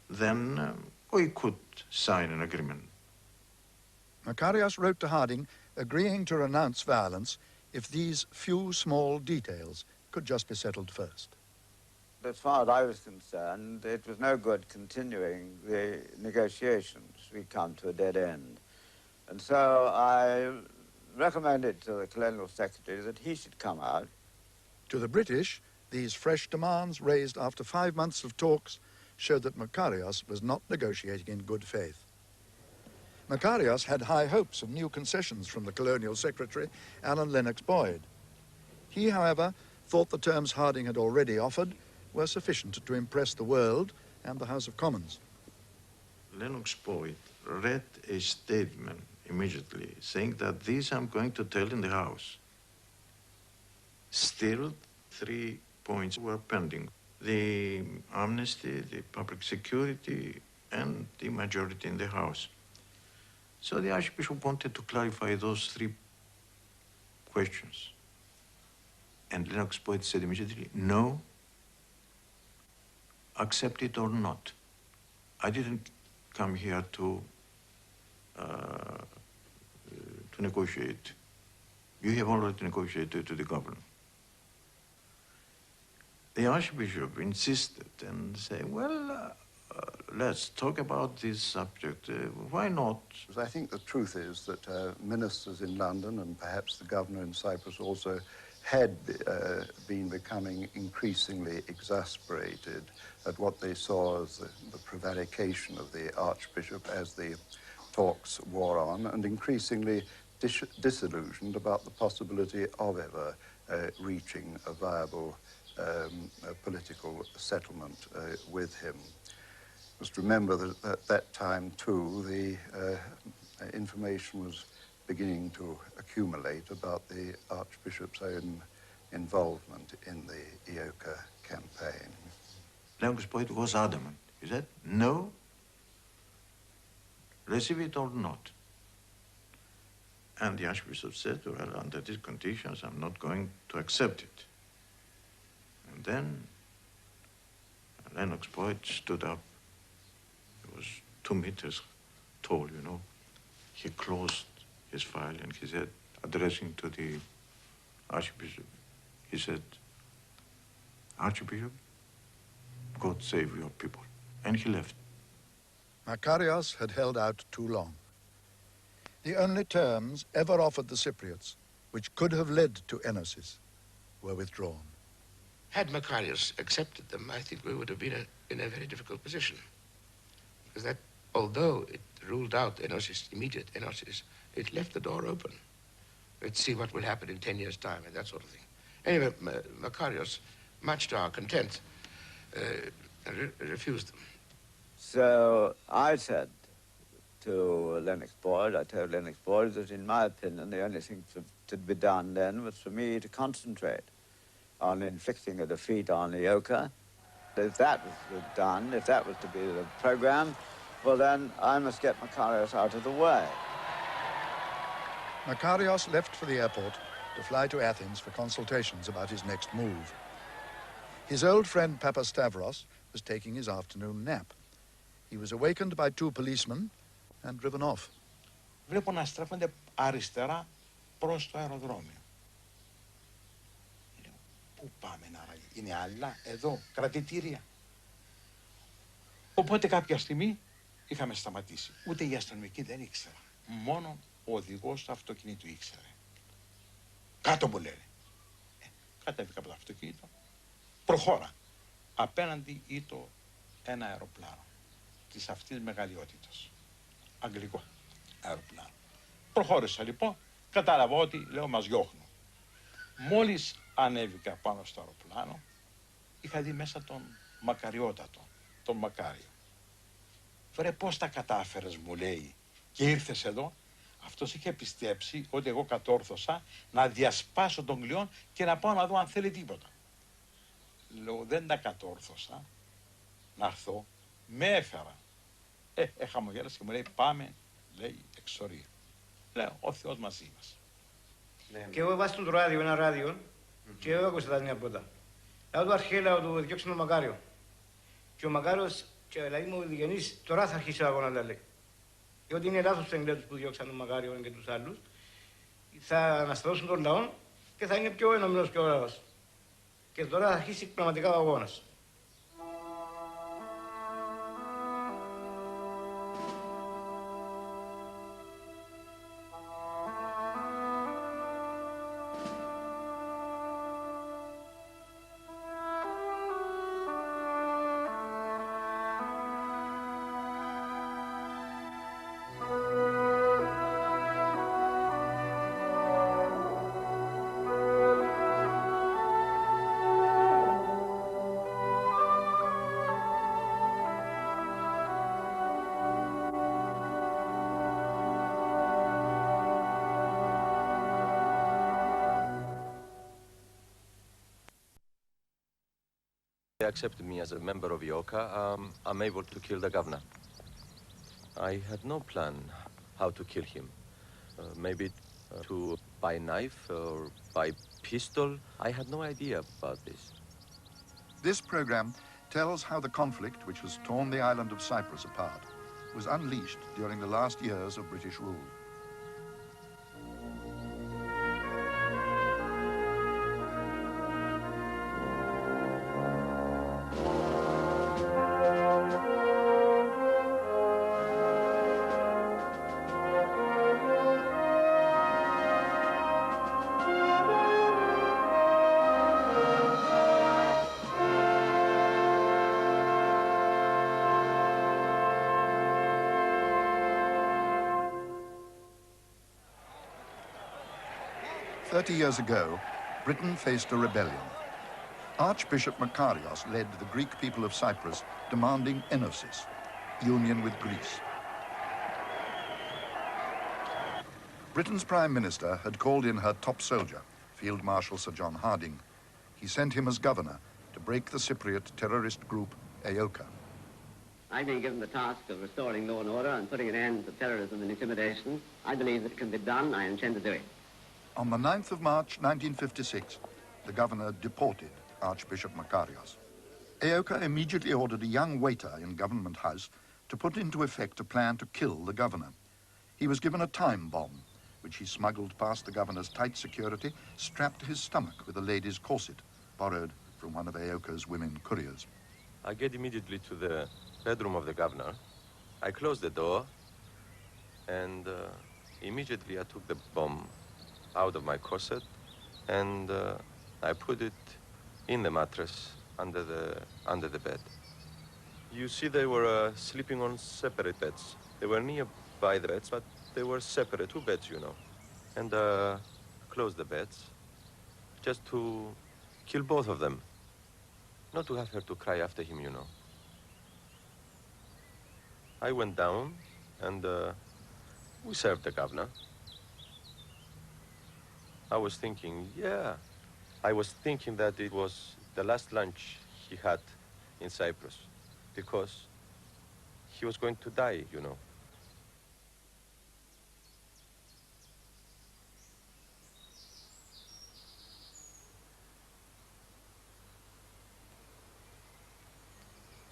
then we could sign an agreement. Makarios wrote to Harding agreeing to renounce violence if these few small details could just be settled first. As far as I was concerned, it was no good continuing the negotiations. We'd come to a dead end. And so I recommended to the Colonial Secretary that he should come out. To the British, these fresh demands raised after 5 months of talks showed that Makarios was not negotiating in good faith. Makarios had high hopes of new concessions from the Colonial Secretary, Alan Lennox Boyd. He, however, thought the terms Harding had already offered were sufficient to impress the world and the House of Commons. Lennox Boyd read a statement immediately saying that this I'm going to tell in the House. Still, 3 points were pending: the amnesty, the public security, and the majority in the House. So the Archbishop wanted to clarify those 3 questions. And Lennox Boyd said immediately, no, accept it or not. I didn't come here to negotiate. You have already negotiated to the governor. The Archbishop insisted and said, well, let's talk about this subject. Why not? I think the truth is that ministers in London and perhaps the governor in Cyprus also had been becoming increasingly exasperated at what they saw as the prevarication of the Archbishop as the talks wore on, and increasingly disillusioned about the possibility of ever reaching a viable political settlement with him. Must remember that at that time, too, the information was beginning to accumulate about the Archbishop's own involvement in the Ioka campaign. Lennox Boyd was adamant. He said, no, receive it or not. And the Archbishop said, well, under these conditions, I'm not going to accept it. And then Lennox Boyd stood up. He was 2 meters tall, you know. He closed his file and he said, addressing to the Archbishop, he said, Archbishop, God save your people. And he left. Makarios had held out too long. The only terms ever offered the Cypriots, which could have led to enosis, were withdrawn. Had Makarios accepted them, I think we would have been in a very difficult position. Because that, although it ruled out enosis, immediate enosis, it left the door open. Let's see what will happen in 10 years' time and that sort of thing. Anyway, Makarios, much to our content, refused them. So I said to Lennox Boyd, I told Lennox Boyd that in my opinion the only thing to be done then was for me to concentrate on inflicting a defeat on Ioka. If that was done, if that was to be the program, well then I must get Makarios out of the way. Makarios left for the airport to fly to Athens for consultations about his next move. His old friend Papastavros was taking his afternoon nap. He was awakened by 2 policemen and driven off. Βλέπω να στρέφονται αριστερά προς το αεροδρόμιο. Λέω, πού πάμε να ράγει, είναι άλλα, εδώ, κρατητήρια. Οπότε κάποια στιγμή είχαμε σταματήσει. Ούτε η αστυνομική δεν ήξερα. Μόνο ο οδηγός του αυτοκινήτου ήξερε. Κάτω μου λένε. Κατέβηκα από το αυτοκίνητο. Προχώρα. Απέναντι ήταν ένα αεροπλάνο της αυτής μεγαλειότητας. Αγγλικό αεροπλάνο. Προχώρησα λοιπόν. Κατάλαβα ότι, λέω, μας διώχνουν. Μόλις ανέβηκα πάνω στο αεροπλάνο, είχα δει μέσα τον μακαριότατο, τον Μακάριο. Βρε, πώς τα κατάφερες, μου λέει, και ήρθες εδώ. Αυτός είχε πιστέψει ότι εγώ κατόρθωσα να διασπάσω τον κλειόν και να πάω να δω αν θέλει τίποτα. Λέω, δεν τα κατόρθωσα να έρθω, με έφερα. Χαμογέλασε και μου λέει, πάμε, λέει, εξορία. Λέω, ο Θεός μαζί μας. Και εγώ βάζω το ράδιο, ένα ράδιο, και εγώ άκουσα τα νέα πρώτα. Λέω του αρχέλα του διώξει τον Μακάριο. Και ο Μακάριος, και δηλαδή μου διγενείς, τώρα θα αρχίσει ο αγώνα, λέει. Διότι είναι λάθος τους Εγγλέζους που διώξαν τον Μακάριο και τους άλλους. Θα αναστατώσουν τον λαό και θα είναι πιο ενωμένος και ο λαός. Και τώρα θα αρχίσει πραγματικά ο αγώνας. They accepted me as a member of IOCA. I'm able to kill the governor. I had no plan how to kill him. Maybe to by knife or by pistol. I had no idea about this. This program tells how the conflict, which has torn the island of Cyprus apart, was unleashed during the last years of British rule. Years ago, Britain faced a rebellion. Archbishop Makarios led the Greek people of Cyprus demanding enosis, union with Greece. Britain's Prime Minister had called in her top soldier, Field Marshal Sir John Harding. He sent him as governor to break the Cypriot terrorist group AOCA. I've been given the task of restoring law and order and putting an end to terrorism and intimidation. I believe that it can be done. I intend to do it. On the 9th of March 1956, the governor deported Archbishop Makarios. AOCA immediately ordered a young waiter in Government House to put into effect a plan to kill the governor. He was given a time bomb, which he smuggled past the governor's tight security, strapped to his stomach with a lady's corset, borrowed from one of AOCA's women couriers. I get immediately to the bedroom of the governor. I closed the door, and immediately I took the bomb out of my corset, and I put it in the mattress under the bed. You see, they were sleeping on separate beds. They were nearby the beds, but they were separate, two beds, you know. And closed the beds, just to kill both of them. Not to have her to cry after him, you know. I went down, and we served the governor. I was thinking that it was the last lunch he had in Cyprus, because he was going to die, you know.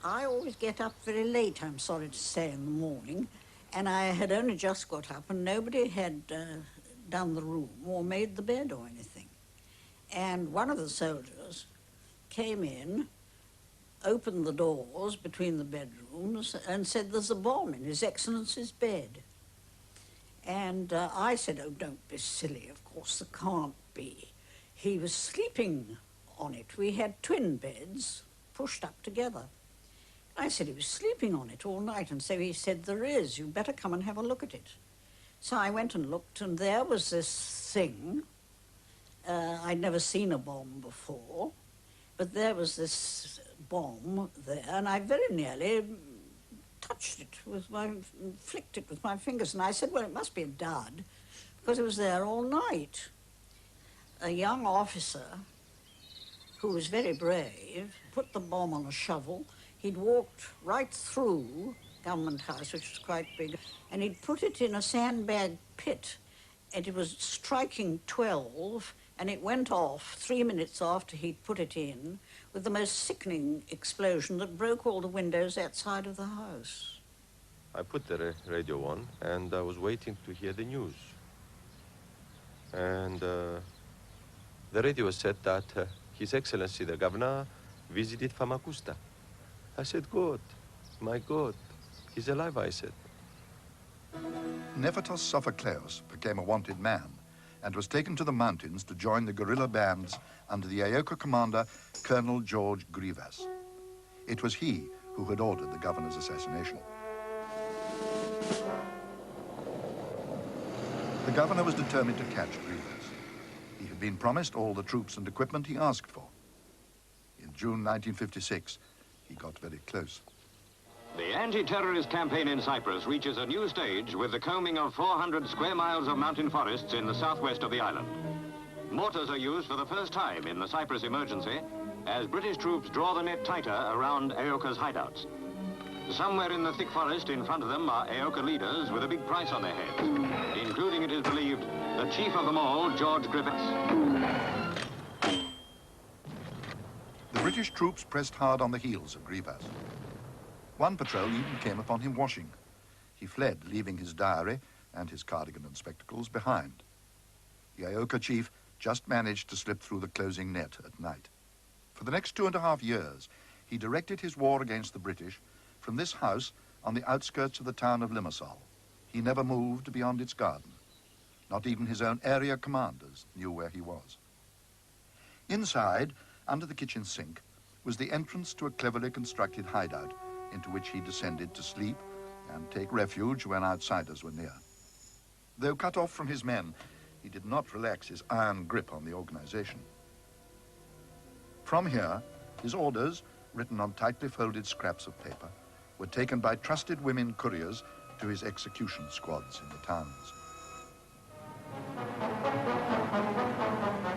I always get up very late, I'm sorry to say, in the morning, and I had only just got up and nobody had done the room or made the bed or anything. And one of the soldiers came in, opened the doors between the bedrooms and said, "There's a bomb in His Excellency's bed." And I said, "Oh, don't be silly, of course there can't be. He was sleeping on it. We had twin beds pushed up together." I said, "He was sleeping on it all night." And so he said, "There is. You'd better come and have a look at it." So I went and looked, and there was this thing, I'd never seen a bomb before, but there was this bomb there, and I very nearly touched it with flicked it with my fingers, and I said, well, it must be a dud, because it was there all night. A young officer who was very brave put the bomb on a shovel. He'd walked right through Government House, which was quite big, and he'd put it in a sandbag pit, and it was striking 12, and it went off 3 minutes after he'd put it in, with the most sickening explosion that broke all the windows outside of the house. I put the radio on, and I was waiting to hear the news. And the radio said that His Excellency the Governor visited Famagusta. I said, God, my God, he's alive, I said. Nephatos Sophocleos became a wanted man and was taken to the mountains to join the guerrilla bands under the Iauka commander, Colonel George Grivas. It was he who had ordered the governor's assassination. The governor was determined to catch Grivas. He had been promised all the troops and equipment he asked for. In June 1956, he got very close. The anti-terrorist campaign in Cyprus reaches a new stage with the combing of 400 square miles of mountain forests in the southwest of the island. Mortars are used for the first time in the Cyprus emergency as British troops draw the net tighter around Iauka's hideouts. Somewhere in the thick forest in front of them are Iauka leaders with a big price on their heads, including, it is believed, the chief of them all, George Grivas. The British troops pressed hard on the heels of Grivas. One patrol even came upon him washing. He fled, leaving his diary and his cardigan and spectacles behind. The Iauka chief just managed to slip through the closing net at night. For the next 2.5 years, he directed his war against the British from this house on the outskirts of the town of Limassol. He never moved beyond its garden. Not even his own area commanders knew where he was. Inside, under the kitchen sink, was the entrance to a cleverly constructed hideout into which he descended to sleep and take refuge when outsiders were near. Though cut off from his men, he did not relax his iron grip on the organization. From here, his orders, written on tightly folded scraps of paper, were taken by trusted women couriers to his execution squads in the towns.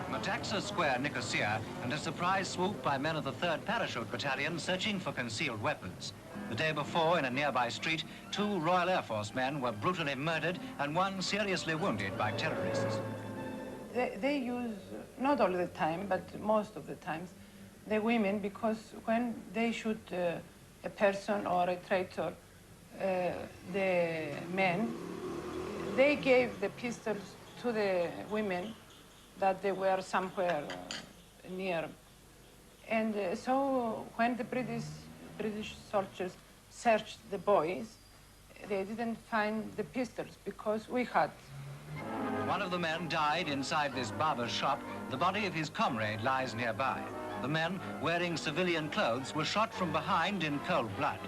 Metaxa Square, Nicosia, and a surprise swoop by men of the 3rd Parachute Battalion searching for concealed weapons. The day before, in a nearby street, 2 Royal Air Force men were brutally murdered and one seriously wounded by terrorists. They use, not all the time, but most of the times, the women, because when they shoot a person or a traitor, the men, they gave the pistols to the women that they were somewhere near. And so when the British soldiers searched the boys, they didn't find the pistols because we had. One of the men died inside this barber's shop. The body of his comrade lies nearby. The men, wearing civilian clothes, were shot from behind in cold blood.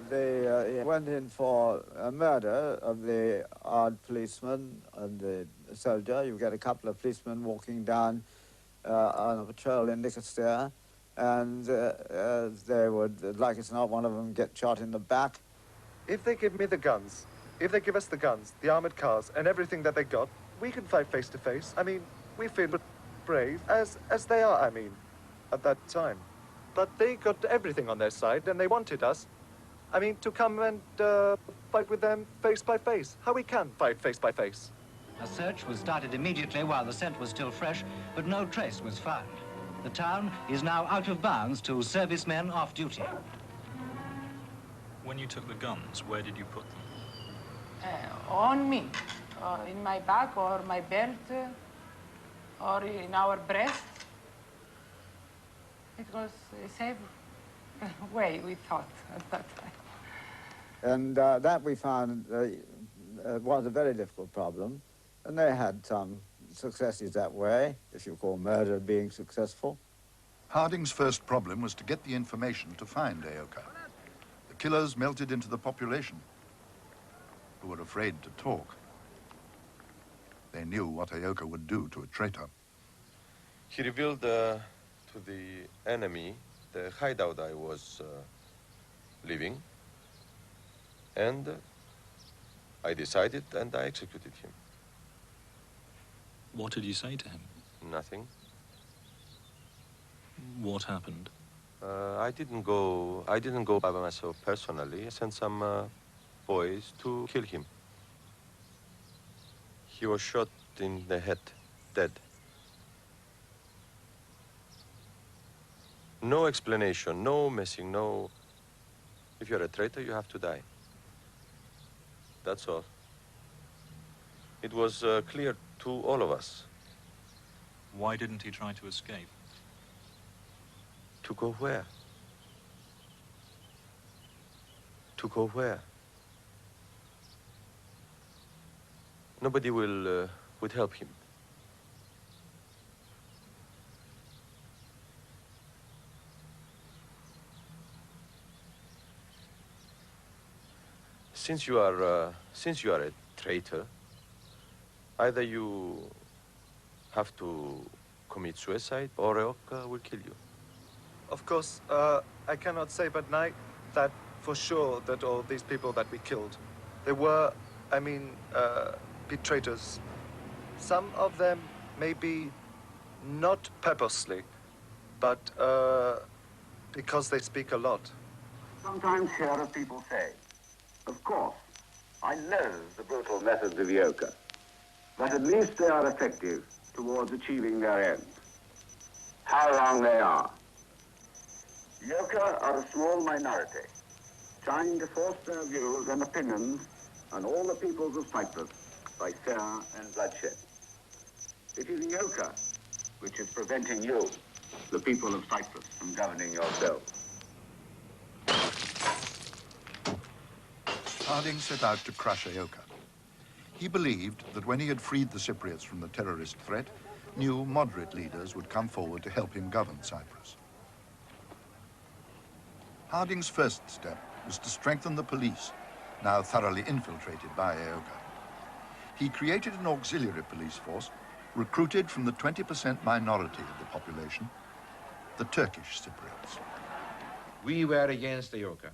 They went in for a murder of the odd policeman and the soldier. You get a couple of policemen walking down on a patrol in Nicosia, and they would, like it's not, one of them get shot in the back. If they give me the guns, if they give us the guns, the armored cars, and everything that they got, we can fight face to face. I mean, we feel brave, as they are, I mean, at that time. But they got everything on their side, and they wanted us, I mean, to come and fight with them face by face. How we can fight face by face. A search was started immediately while the scent was still fresh, but no trace was found. The town is now out of bounds to servicemen off duty. When you took the guns, where did you put them? On me, in my back or my belt, or in our breast. It was a safe way, we thought, at that time. And that we found was a very difficult problem, and they had some successes that way, if you call murder being successful. Harding's first problem was to get the information to find Iauka. The killers melted into the population, who were afraid to talk. They knew what Iauka would do to a traitor. He revealed to the enemy the hideout I was living, and I decided and I executed him. What did you say to him? Nothing. What happened? I didn't go by myself personally. I sent some boys to kill him. He was shot in the head, dead. No explanation, no messing, no... If you're a traitor, you have to die. That's all. It was clear to all of us. Why didn't he try to escape? To go where? To go where? Nobody would help him. Since you are a traitor, either you have to commit suicide or EOK will kill you. Of course, I cannot say but night that for sure that all these people that we killed, they were, be traitors. Some of them maybe not purposely, but because they speak a lot. Sometimes hear of people say, of course, I loathe the brutal methods of EOK, but at least they are effective towards achieving their ends. How wrong they are. EOK are a small minority, trying to force their views and opinions on all the peoples of Cyprus by fear and bloodshed. It is EOK which is preventing you, the people of Cyprus, from governing yourselves. Harding set out to crush EOK. He believed that when he had freed the Cypriots from the terrorist threat, new moderate leaders would come forward to help him govern Cyprus. Harding's first step was to strengthen the police, now thoroughly infiltrated by EOK. He created an auxiliary police force recruited from the 20% minority of the population, the Turkish Cypriots. We were against EOK.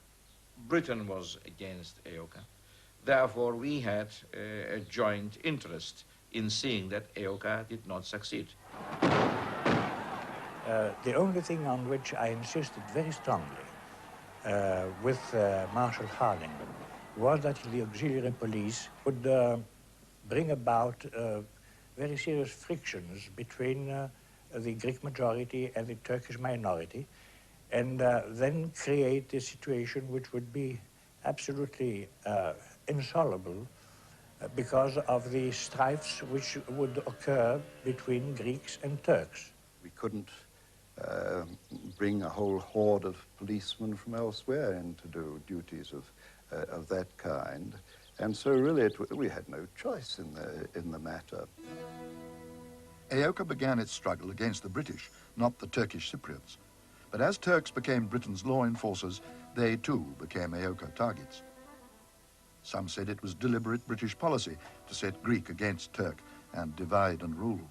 Britain was against EOK. Therefore, we had a joint interest in seeing that EOK did not succeed. The only thing on which I insisted very strongly with Marshal Harding was that the auxiliary police would bring about very serious frictions between the Greek majority and the Turkish minority, and then create a situation which would be absolutely insoluble because of the strifes which would occur between Greeks and Turks. We couldn't bring a whole horde of policemen from elsewhere in to do duties of that kind. And so really we had no choice in the matter. EOK began its struggle against the British, not the Turkish Cypriots. But as Turks became Britain's law enforcers, they too became EOK targets. Some said it was deliberate British policy to set Greek against Turk and divide and rule.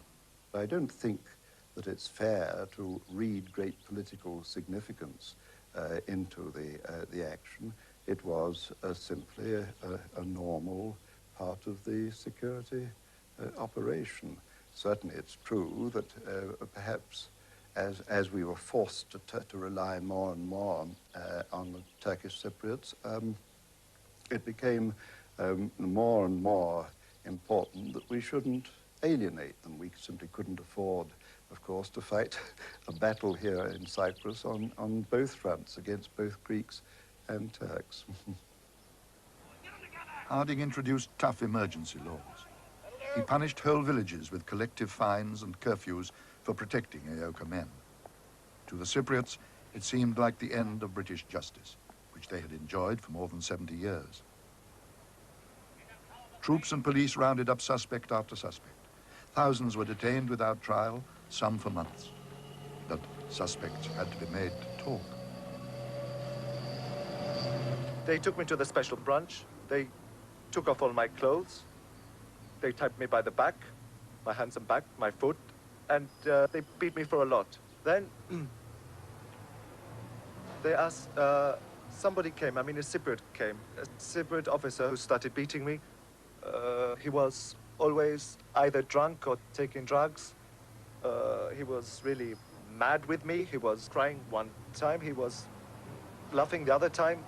I don't think that it's fair to read great political significance into the action. It was simply a normal part of the security operation. Certainly it's true that perhaps as we were forced to rely more and more on the Turkish Cypriots, it became more and more important that we shouldn't alienate them. We simply couldn't afford, of course, to fight a battle here in Cyprus on both fronts against both Greeks and Turks. Harding introduced tough emergency laws. He punished whole villages with collective fines and curfews for protecting EOK men. To the Cypriots, it seemed like the end of British justice, which they had enjoyed for more than 70 years. Troops and police rounded up suspect after suspect. Thousands were detained without trial, some for months. But suspects had to be made to talk. They took me to the special branch. They took off all my clothes. They tied me by the back, my hands and back, my foot, and they beat me for a lot. Then they asked, somebody came, I mean a Cypriot came, a Cypriot officer who started beating me. He was always either drunk or taking drugs. He was really mad with me. He was crying one time, he was laughing the other time.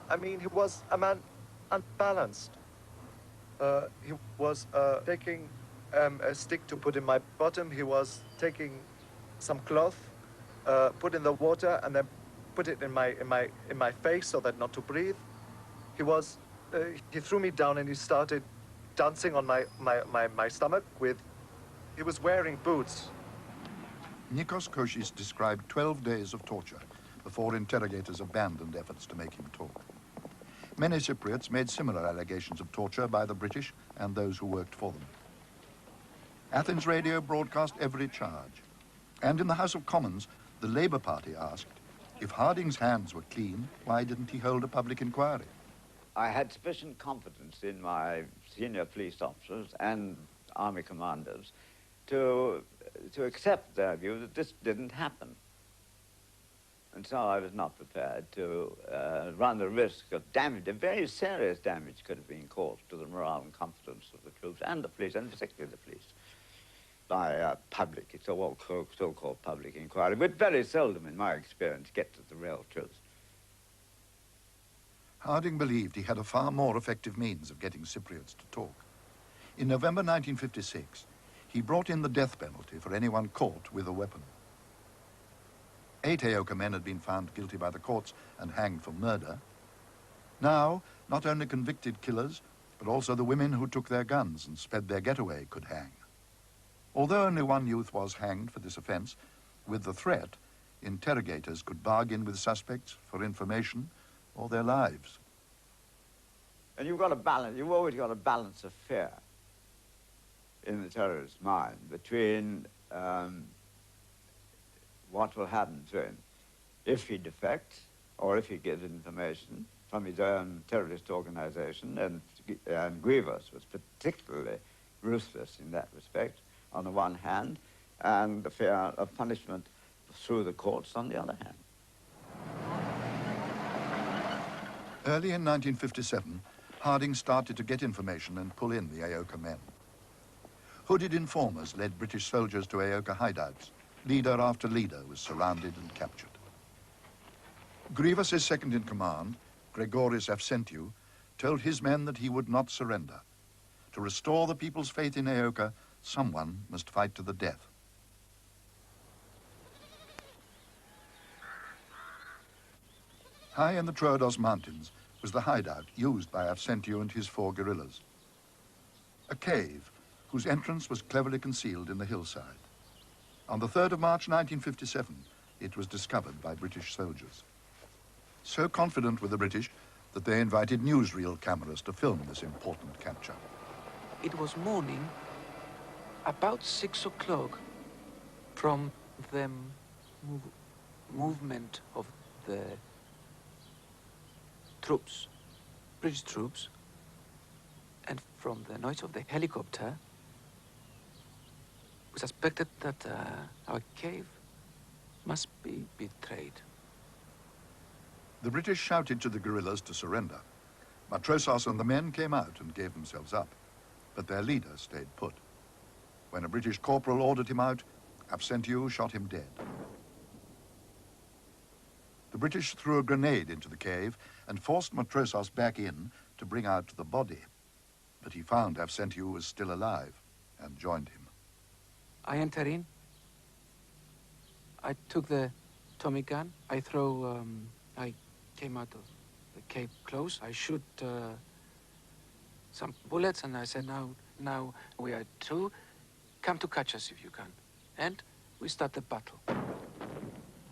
I mean, he was a man unbalanced. He was taking a stick to put in my bottom. He was taking some cloth, put in the water, and then put it in my face so that not to breathe. He threw me down and he started dancing on my stomach with. He was wearing boots. Nikos Koshis described 12 days of torture before interrogators abandoned efforts to make him talk. Many Cypriots made similar allegations of torture by the British and those who worked for them. Athens radio broadcast every charge. And in the House of Commons, the Labour Party asked, if Harding's hands were clean, why didn't he hold a public inquiry? I had sufficient confidence in my senior police officers and army commanders to accept their view that this didn't happen. And so I was not prepared to run the risk of damage. A very serious damage could have been caused to the morale and confidence of the troops and the police, and particularly the police, by public, it's a so-called public inquiry, which very seldom, in my experience, gets at the real truth. Harding believed he had a far more effective means of getting Cypriots to talk. In November 1956, he brought in the death penalty for anyone caught with a weapon. 8 Aoka men had been found guilty by the courts and hanged for murder. Now, not only convicted killers, but also the women who took their guns and sped their getaway could hang. Although only one youth was hanged for this offence, with the threat, interrogators could bargain with suspects for information or their lives. And you've always got a balance of fear in the terrorist's mind between what will happen to him if he defects or if he gives information from his own terrorist organization, and Grievous was particularly ruthless in that respect, on the one hand, and the fear of punishment through the courts on the other hand. Early in 1957, Harding started to get information and pull in the Aoka men. Hooded informers led British soldiers to Aoka hideouts. Leader after leader was surrounded and captured. Grievous' second in command, Gregoris Avsentiu, told his men that he would not surrender. To restore the people's faith in Aoka, someone must fight to the death. High in the Troodos Mountains was the hideout used by Avsentiu and his 4 guerrillas. A cave whose entrance was cleverly concealed in the hillside. On the 3rd of March 1957, it was discovered by British soldiers. So confident were the British that they invited newsreel cameras to film this important capture. It was morning, about 6 o'clock, from the movement of the troops, British troops, and from the noise of the helicopter, we suspected that our cave must be betrayed. The British shouted to the guerrillas to surrender. Matrosos and the men came out and gave themselves up, but their leader stayed put. When a British corporal ordered him out, Avsentiu shot him dead. The British threw a grenade into the cave and forced Matrosos back in to bring out the body. But he found Avsentiu was still alive and joined him. I enter in. I took the Tommy gun. I came out of the cave close. I shoot some bullets, and I said, now we are through. Come to catch us if you can. And we start the battle.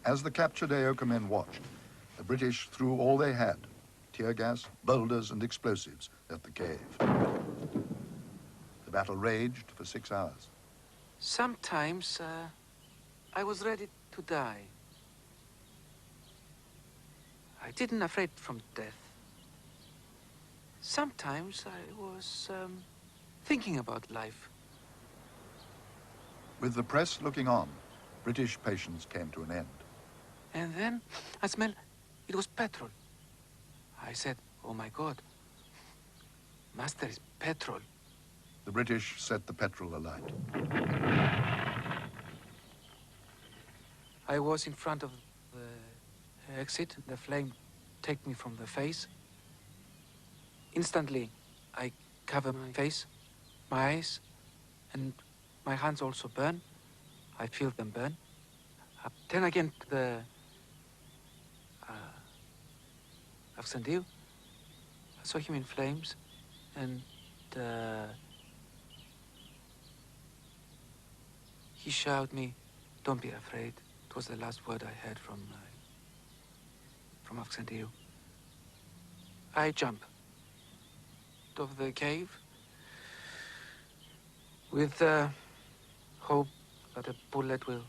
As the captured Aoka men watched, the British threw all they had, tear gas, boulders, and explosives, at the cave. The battle raged for 6 hours. Sometimes I was ready to die. I didn't afraid from death. Sometimes I was thinking about life. With the press looking on, British patience came to an end. And then I smelled it was petrol. I said, oh my God, master, is petrol. The British set the petrol alight. I was in front of the exit. The flame took me from the face. Instantly, I cover my face, my eyes, and my hands also burn. I feel them burn. Then again, the Avxantiu, I saw him in flames, and he shouted me, "Don't be afraid." It was the last word I heard from Avxantiu. I jump out of the cave with hope that a bullet will,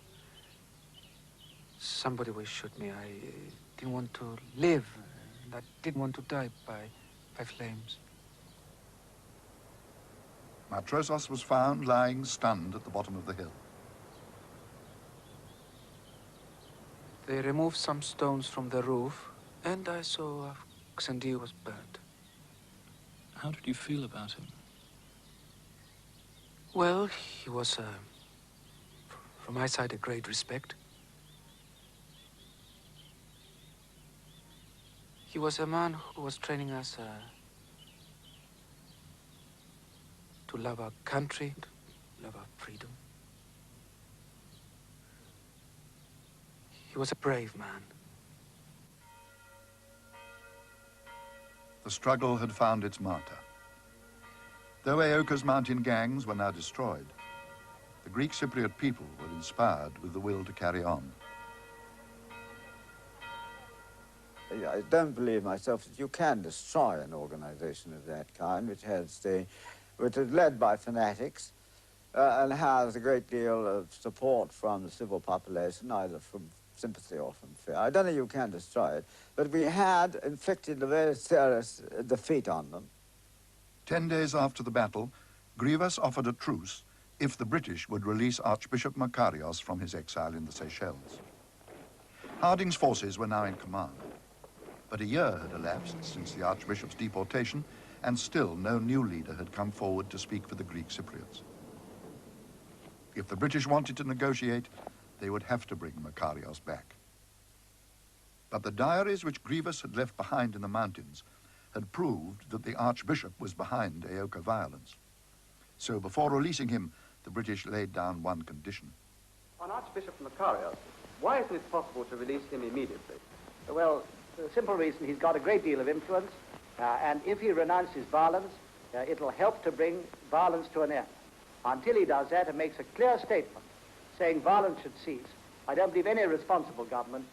somebody will shoot me. I didn't want to live, and I didn't want to die by flames. Matrosos was found lying stunned at the bottom of the hill. They removed some stones from the roof, and I saw Avxantiu was burnt. How did you feel about him? Well, he was, from my side, a great respect. He was a man who was training us to love our country, to love our freedom. He was a brave man. The struggle had found its martyr. Though Aeoka's mountain gangs were now destroyed, the Greek Cypriot people were inspired with the will to carry on. I don't believe myself that you can destroy an organization of that kind, which is led by fanatics and has a great deal of support from the civil population, either from sympathy or from fear. I don't think you can destroy it, but we had inflicted a very serious defeat on them. 10 days after the battle, Grivas offered a truce if the British would release Archbishop Makarios from his exile in the Seychelles. Harding's forces were now in command, but a year had elapsed since the Archbishop's deportation, and still no new leader had come forward to speak for the Greek Cypriots. If the British wanted to negotiate, they would have to bring Makarios back. But the diaries which Grivas had left behind in the mountains had proved that the Archbishop was behind Aeoka violence. So before releasing him, the British laid down one condition. On Archbishop Makarios, why isn't it possible to release him immediately? Well, the simple reason, he's got a great deal of influence, and if he renounces violence, it'll help to bring violence to an end. Until he does that and makes a clear statement saying violence should cease, I don't believe any responsible government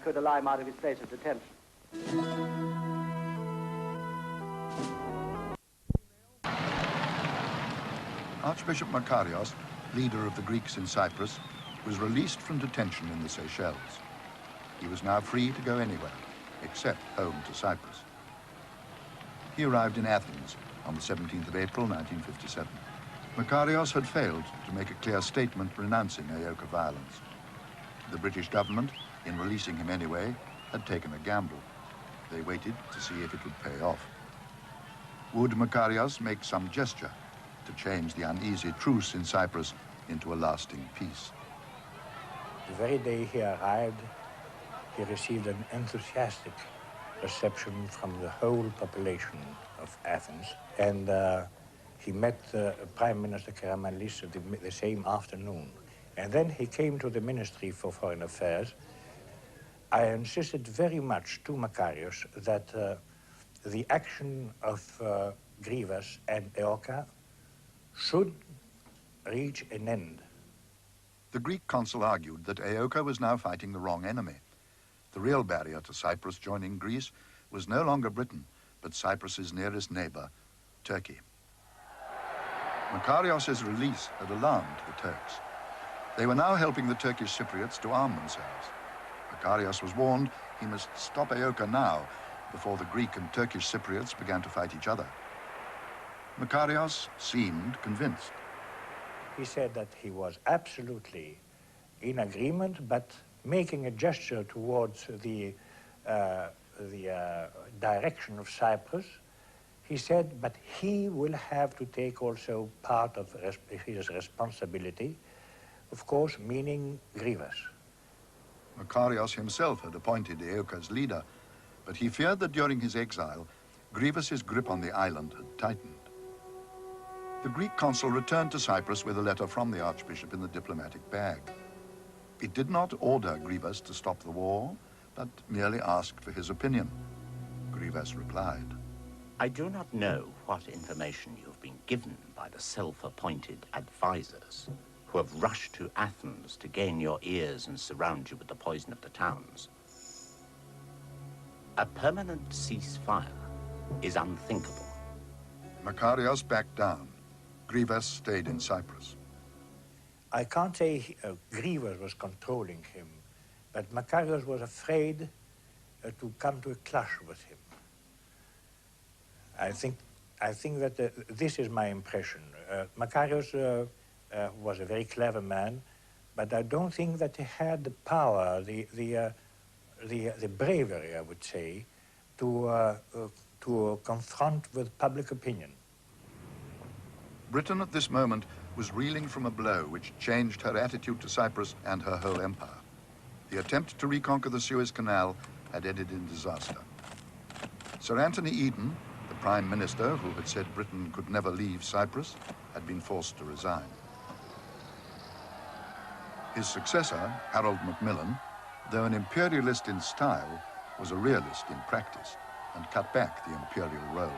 could allow him out of his place of detention. Archbishop Makarios, leader of the Greeks in Cyprus, was released from detention in the Seychelles. He was now free to go anywhere, except home to Cyprus. He arrived in Athens on the 17th of April, 1957. Makarios had failed to make a clear statement renouncing Aeoka violence. The British government, in releasing him anyway, had taken a gamble. They waited to see if it would pay off. Would Makarios make some gesture to change the uneasy truce in Cyprus into a lasting peace? The very day he arrived, he received an enthusiastic reception from the whole population of Athens, and he met Prime Minister Karamanlis the same afternoon. And then he came to the Ministry for Foreign Affairs. I insisted very much to Makarios that the action of Grivas and Aeoka should reach an end. The Greek consul argued that Aeoka was now fighting the wrong enemy. The real barrier to Cyprus joining Greece was no longer Britain, but Cyprus's nearest neighbor, Turkey. Makarios' release had alarmed the Turks. They were now helping the Turkish Cypriots to arm themselves. Makarios was warned he must stop Aeoka now, before the Greek and Turkish Cypriots began to fight each other. Makarios seemed convinced. he said that he was absolutely in agreement, but making a gesture towards the direction of Cyprus. He said, but he will have to take also part of his responsibility, of course, meaning Grivas. Makarios himself had appointed Eocha's leader, but he feared that during his exile, Grivas's grip on the island had tightened. The Greek consul returned to Cyprus with a letter from the archbishop in the diplomatic bag. It did not order Grivas to stop the war, but merely asked for his opinion. Grivas replied, I do not know what information you have been given by the self-appointed advisors who have rushed to Athens to gain your ears and surround you with the poison of the towns. A permanent ceasefire is unthinkable. Makarios backed down. Grivas stayed in Cyprus. I can't say Grivas was controlling him, but Makarios was afraid to come to a clash with him. I think that this is my impression. Makarios was a very clever man, but I don't think that he had the power, the bravery, I would say, to confront with public opinion. Britain at this moment was reeling from a blow which changed her attitude to Cyprus and her whole empire. The attempt to reconquer the Suez Canal had ended in disaster. Sir Anthony Eden, the Prime Minister who had said Britain could never leave Cyprus, had been forced to resign. His successor, Harold Macmillan, though an imperialist in style, was a realist in practice and cut back the imperial role.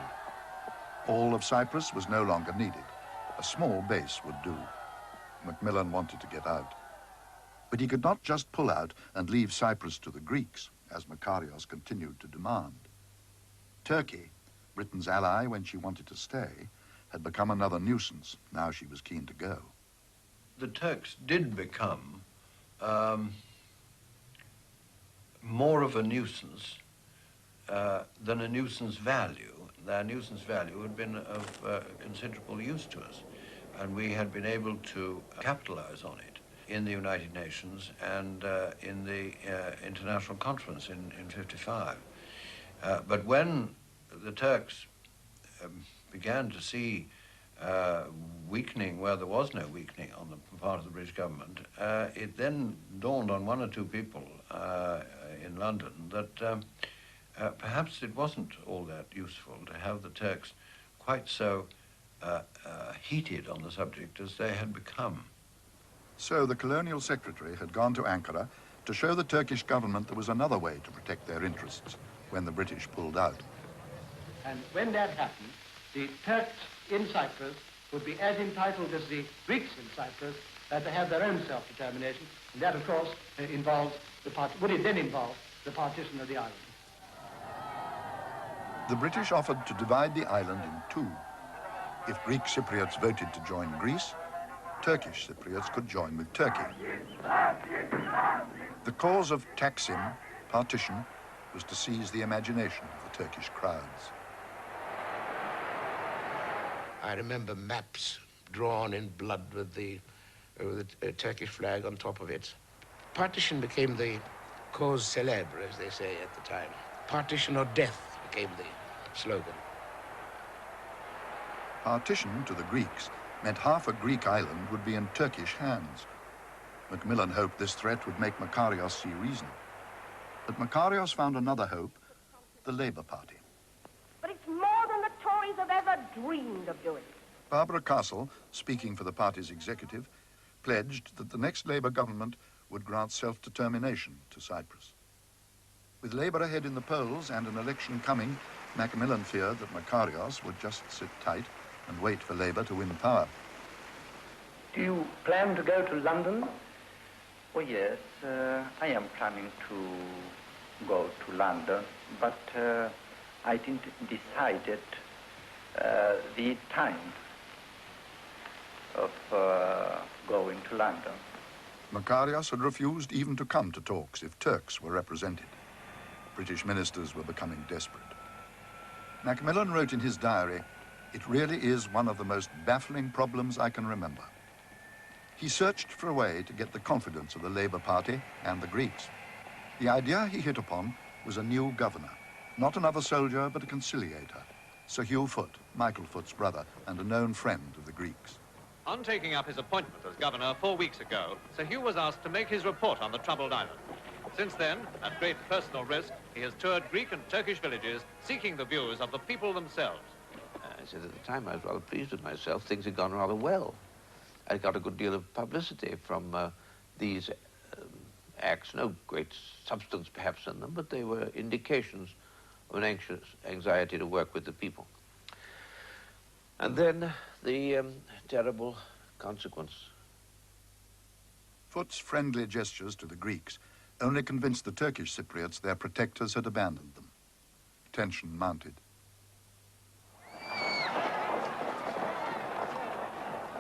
All of Cyprus was no longer needed. A small base would do. Macmillan wanted to get out. But he could not just pull out and leave Cyprus to the Greeks, as Makarios continued to demand. Turkey, Britain's ally when she wanted to stay, had become another nuisance. Now she was keen to go. The Turks did become more of a nuisance than a nuisance value. Their nuisance value had been of considerable use to us, and we had been able to capitalize on it in the United Nations and in the International Conference in 55. But when the Turks began to see weakening where there was no weakening on the part of the British government, it then dawned on one or two people in London that perhaps it wasn't all that useful to have the Turks quite so heated on the subject as they had become. So the colonial secretary had gone to Ankara to show the Turkish government there was another way to protect their interests when the British pulled out. And when that happened, the Turks in Cyprus would be as entitled as the Greeks in Cyprus to have their own self-determination, and that, of course, involves would it then involve the partition of the island. The British offered to divide the island in two. If Greek Cypriots voted to join Greece, Turkish Cypriots could join with Turkey. The cause of Taksim, partition, was to seize the imagination of the Turkish crowds. I remember maps drawn in blood with the Turkish flag on top of it. Partition became the cause célèbre, as they say at the time. Partition or death became the slogan. Partition to the Greeks meant half a Greek island would be in Turkish hands. Macmillan hoped this threat would make Makarios see reason. But Makarios found another hope, the Labour Party. But it's more than the Tories have ever dreamed of doing. Barbara Castle, speaking for the party's executive, pledged that the next Labour government would grant self-determination to Cyprus. With Labour ahead in the polls and an election coming, Macmillan feared that Makarios would just sit tight and wait for Labour to win power. Do you plan to go to London? Oh, yes, I am planning to go to London, but I didn't decide the time of going to London. Makarios had refused even to come to talks if Turks were represented. British ministers were becoming desperate. Macmillan wrote in his diary, "It really is one of the most baffling problems I can remember. He searched for a way to get the confidence of the Labour Party and the Greeks. The idea he hit upon was a new governor, not another soldier, but a conciliator, Sir Hugh Foote, Michael Foote's brother, and a known friend of the Greeks. On taking up his appointment as governor 4 weeks ago, Sir Hugh was asked to make his report on the troubled island. Since then, at great personal risk, he has toured Greek and Turkish villages, seeking the views of the people themselves. I said at the time I was rather pleased with myself. Things had gone rather well. I got a good deal of publicity from these acts. No great substance perhaps in them, but they were indications of an anxious anxiety to work with the people. And then the terrible consequence. Foote's friendly gestures to the Greeks only convinced the Turkish Cypriots their protectors had abandoned them. Tension mounted.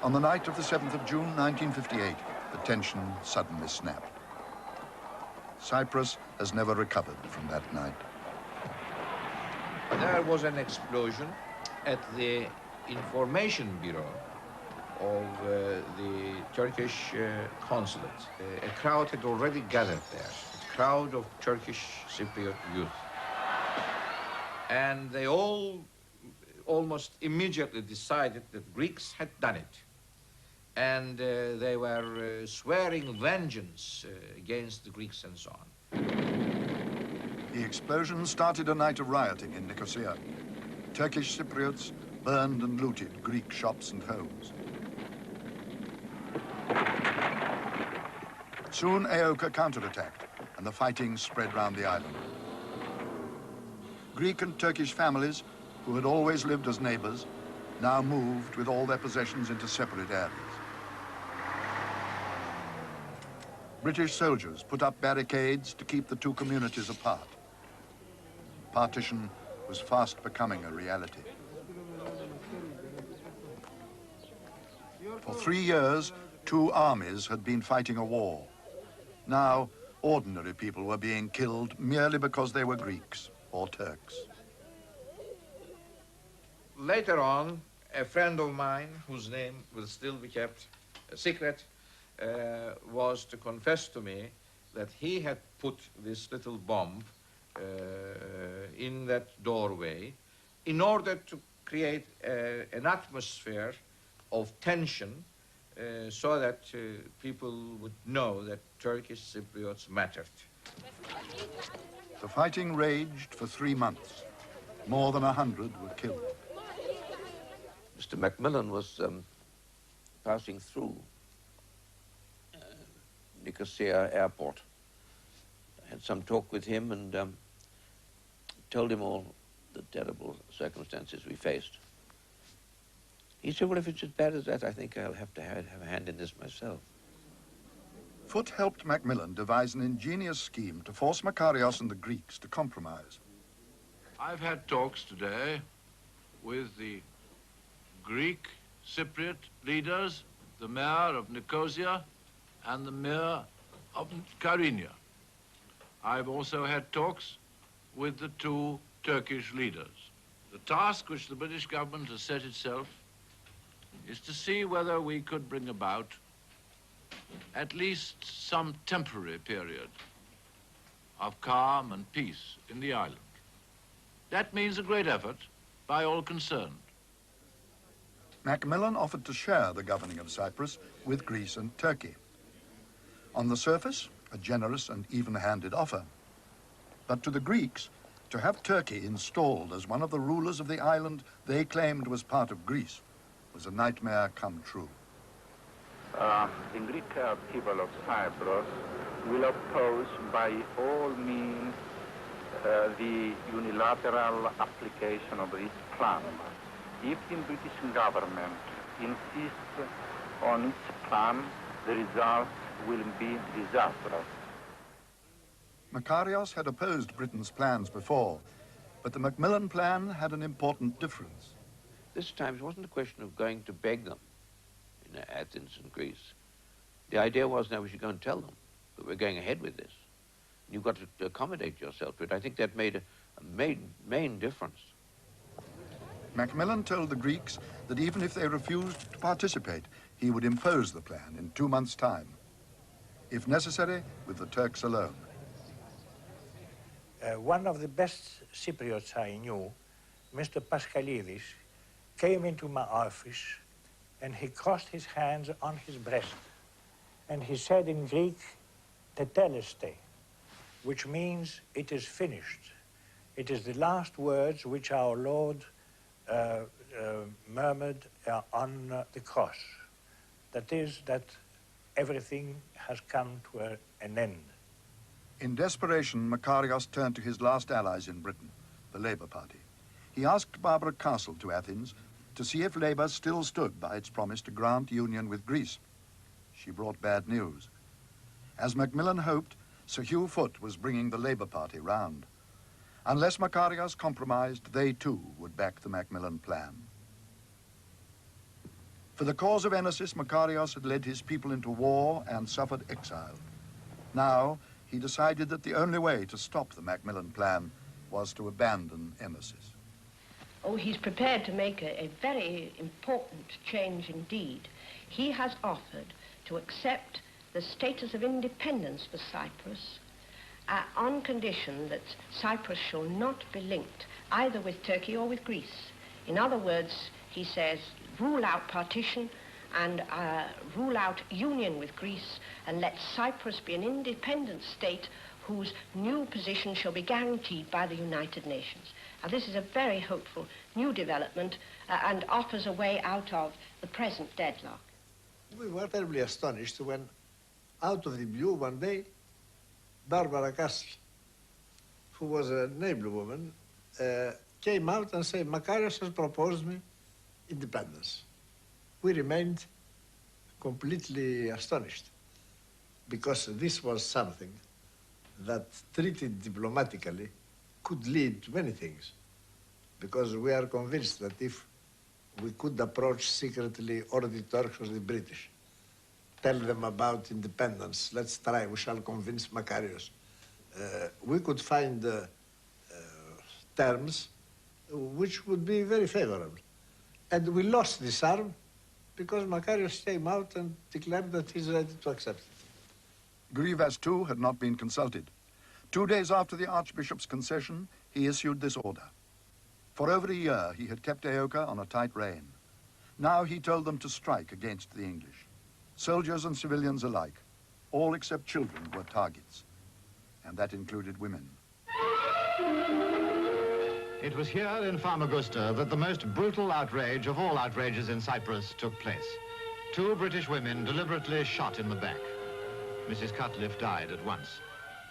On the night of the 7th of June, 1958, the tension suddenly snapped. Cyprus has never recovered from that night. There was an explosion at the information bureau of the Turkish consulate. A crowd had already gathered there, a crowd of Turkish Cypriot youth. And they all almost immediately decided that Greeks had done it. And they were swearing vengeance against the Greeks and so on. The explosion started a night of rioting in Nicosia. Turkish Cypriots burned and looted Greek shops and homes. Soon Aoka counterattacked, and the fighting spread round the island. Greek and Turkish families, who had always lived as neighbors, now moved with all their possessions into separate areas. British soldiers put up barricades to keep the two communities apart. Partition was fast becoming a reality. For 3 years, two armies had been fighting a war. Now, ordinary people were being killed merely because they were Greeks or Turks. Later on, a friend of mine, whose name will still be kept a secret, was to confess to me that he had put this little bomb in that doorway in order to create an atmosphere of tension so that people would know that Turkish Cypriots mattered. The fighting raged for 3 months. More than 100 were killed. Mr. Macmillan was passing through Nicosia airport. I had some talk with him and told him all the terrible circumstances we faced. He said, well, if it's as bad as that, I think I'll have to have a hand in this myself. Foote helped Macmillan devise an ingenious scheme to force Makarios and the Greeks to compromise. I've had talks today with the Greek Cypriot leaders, the mayor of Nicosia and the mayor of Kyrenia. I've also had talks with the two Turkish leaders. The task which the British government has set itself is to see whether we could bring about at least some temporary period of calm and peace in the island. That means a great effort by all concerned. Macmillan offered to share the governing of Cyprus with Greece and Turkey. On the surface, a generous and even-handed offer. But to the Greeks, to have Turkey installed as one of the rulers of the island they claimed was part of Greece was a nightmare come true. The Greek people of Cyprus will oppose by all means the unilateral application of this plan. If the British government insists on its plan, the result will be disastrous. Makarios had opposed Britain's plans before, but the Macmillan plan had an important difference. This time it wasn't a question of going to beg them in Athens and Greece. The idea was now we should go and tell them that we're going ahead with this. You've got to accommodate yourself to it. I think that made a main difference. Macmillan told the Greeks that even if they refused to participate, He would impose the plan in 2 months' time, if necessary, with the Turks alone. One of the best Cypriots I knew, Mr. Pascalidis, came into my office and he crossed his hands on his breast and he said in Greek, "Teteleste," which means it is finished. It is the last words which our Lord murmured on the cross. That is, that everything has come to an end. In desperation, Makarios turned to his last allies in Britain, the Labour Party. He asked Barbara Castle to Athens to see if Labour still stood by its promise to grant union with Greece. She brought bad news. As Macmillan hoped, Sir Hugh Foote was bringing the Labour Party round. Unless Makarios compromised, they too would back the Macmillan plan. For the cause of Enosis, Makarios had led his people into war and suffered exile. Now, he decided that the only way to stop the Macmillan plan was to abandon Enosis. Oh, he's prepared to make a very important change indeed. He has offered to accept the status of independence for Cyprus on condition that Cyprus shall not be linked either with Turkey or with Greece. In other words, he says, rule out partition and rule out union with Greece and let Cyprus be an independent state whose new position shall be guaranteed by the United Nations. Now, this is a very hopeful new development and offers a way out of the present deadlock. We were terribly astonished when, out of the blue, one day, Barbara Castle, who was a noblewoman, came out and said, "Makarios has proposed me independence." We remained completely astonished, because this was something that, treated diplomatically, could lead to many things. Because we are convinced that if we could approach secretly or the Turks or the British, tell them about independence, let's try, we shall convince Makarios, we could find terms which would be very favorable. And we lost this arm because Makarios came out and declared that he's ready to accept it. Grivas, too, had not been consulted. 2 days after the Archbishop's concession, he issued this order. For over a year, he had kept Aoka on a tight rein. Now he told them to strike against the English. Soldiers and civilians alike, all except children, were targets. And that included women. It was here in Famagusta that the most brutal outrage of all outrages in Cyprus took place. 2 British women deliberately shot in the back. Mrs. Cutliff died at once,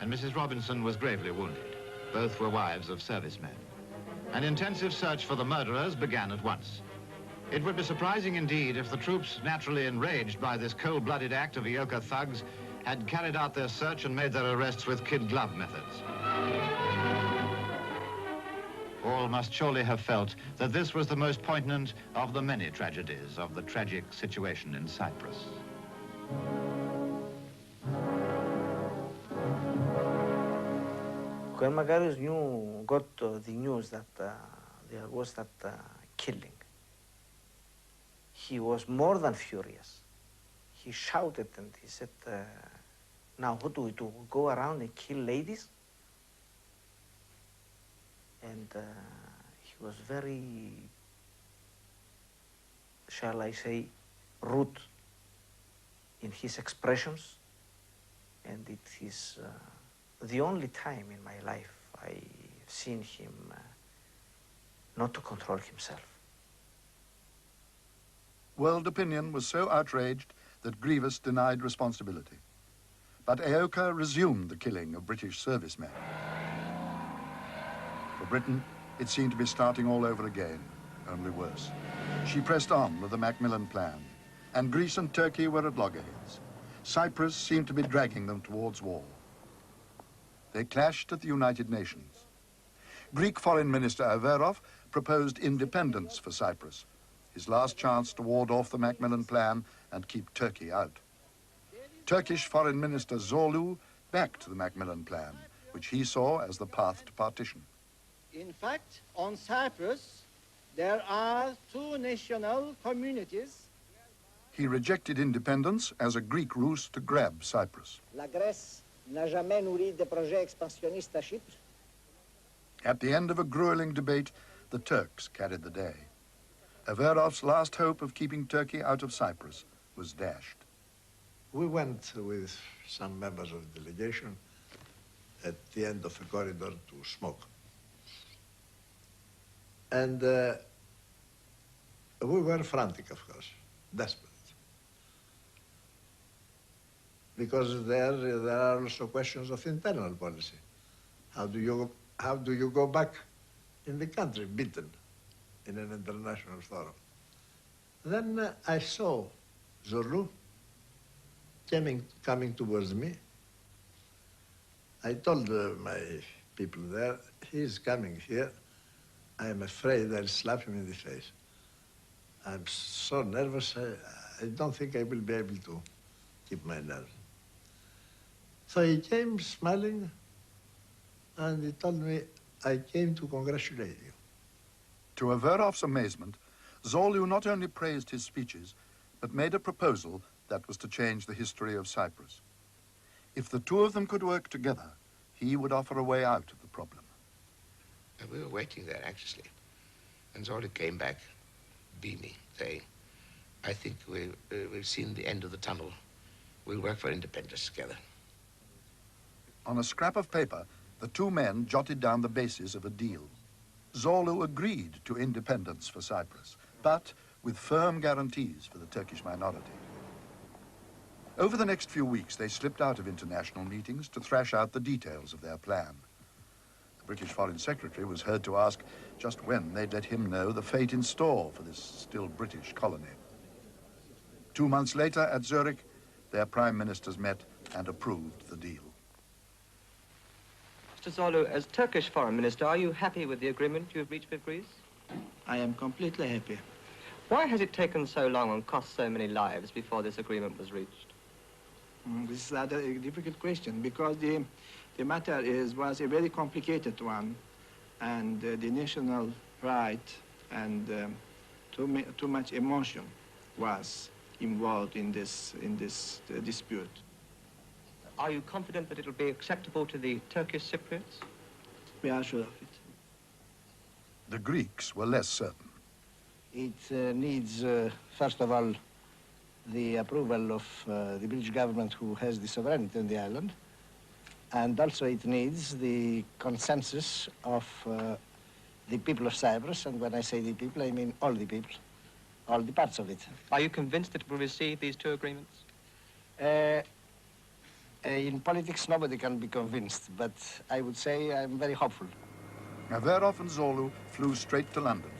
and Mrs. Robinson was gravely wounded. Both were wives of servicemen. An intensive search for the murderers began at once. It would be surprising indeed if the troops, naturally enraged by this cold-blooded act of Aoka thugs, had carried out their search and made their arrests with kid-glove methods. All must surely have felt that this was the most poignant of the many tragedies of the tragic situation in Cyprus. When Makarios got the news that there was that killing, he was more than furious. He shouted and he said, now what do we do? Go around and kill ladies? And he was very, shall I say, rude in his expressions. And it is the only time in my life I've seen him not to control himself. World opinion was so outraged that Grivas denied responsibility. But Aoka resumed the killing of British servicemen. For Britain, it seemed to be starting all over again, only worse. She pressed on with the Macmillan plan, and Greece and Turkey were at loggerheads. Cyprus seemed to be dragging them towards war. They clashed at the United Nations. Greek Foreign Minister Averov proposed independence for Cyprus, his last chance to ward off the Macmillan plan and keep Turkey out. Turkish Foreign Minister Zorlu backed the Macmillan plan, which he saw as the path to partition. In fact, on Cyprus, there are 2 national communities. He rejected independence as a Greek ruse to grab Cyprus. La Grèce n'a jamais nourri de projets expansionnistes à Chypre. At the end of a grueling debate, the Turks carried the day. Averov's last hope of keeping Turkey out of Cyprus was dashed. We went with some members of the delegation at the end of the corridor to smoke. And we were frantic, of course, desperate. Because there are also questions of internal policy. How do you go back in the country, beaten in an international forum? Then I saw Zorlu coming towards me. I told my people there, he's coming here. I'm afraid I'll slap him in the face. I'm so nervous, I don't think I will be able to keep my nerve. So he came smiling, and he told me, I came to congratulate you. To Averov's amazement, Zorlu not only praised his speeches, but made a proposal that was to change the history of Cyprus. If the two of them could work together, he would offer a way out of the problem. We were waiting there anxiously, and Zorlu came back, beaming, saying, I think we've seen the end of the tunnel. We'll work for independence together. On a scrap of paper, the two men jotted down the basis of a deal. Zorlu agreed to independence for Cyprus, but with firm guarantees for the Turkish minority. Over the next few weeks, they slipped out of international meetings to thrash out the details of their plan. The British Foreign Secretary was heard to ask just when they'd let him know the fate in store for this still British colony. 2 months later, at Zurich, their prime ministers met and approved the deal. Mr. Zorlu, as Turkish Foreign Minister, are you happy with the agreement you have reached with Greece? I am completely happy. Why has it taken so long and cost so many lives before this agreement was reached? This is a difficult question because the matter was a very complicated one, and the national pride and too much emotion was involved in this dispute. Are you confident that it will be acceptable to the Turkish Cypriots? We are sure of it. The Greeks were less certain. It needs, first of all, the approval of the British government, who has the sovereignty on the island, and also it needs the consensus of the people of Cyprus, and when I say the people, I mean all the people, all the parts of it. Are you convinced that it will receive these two agreements? In politics, nobody can be convinced, but I would say I'm very hopeful. Averov and Zorlu flew straight to London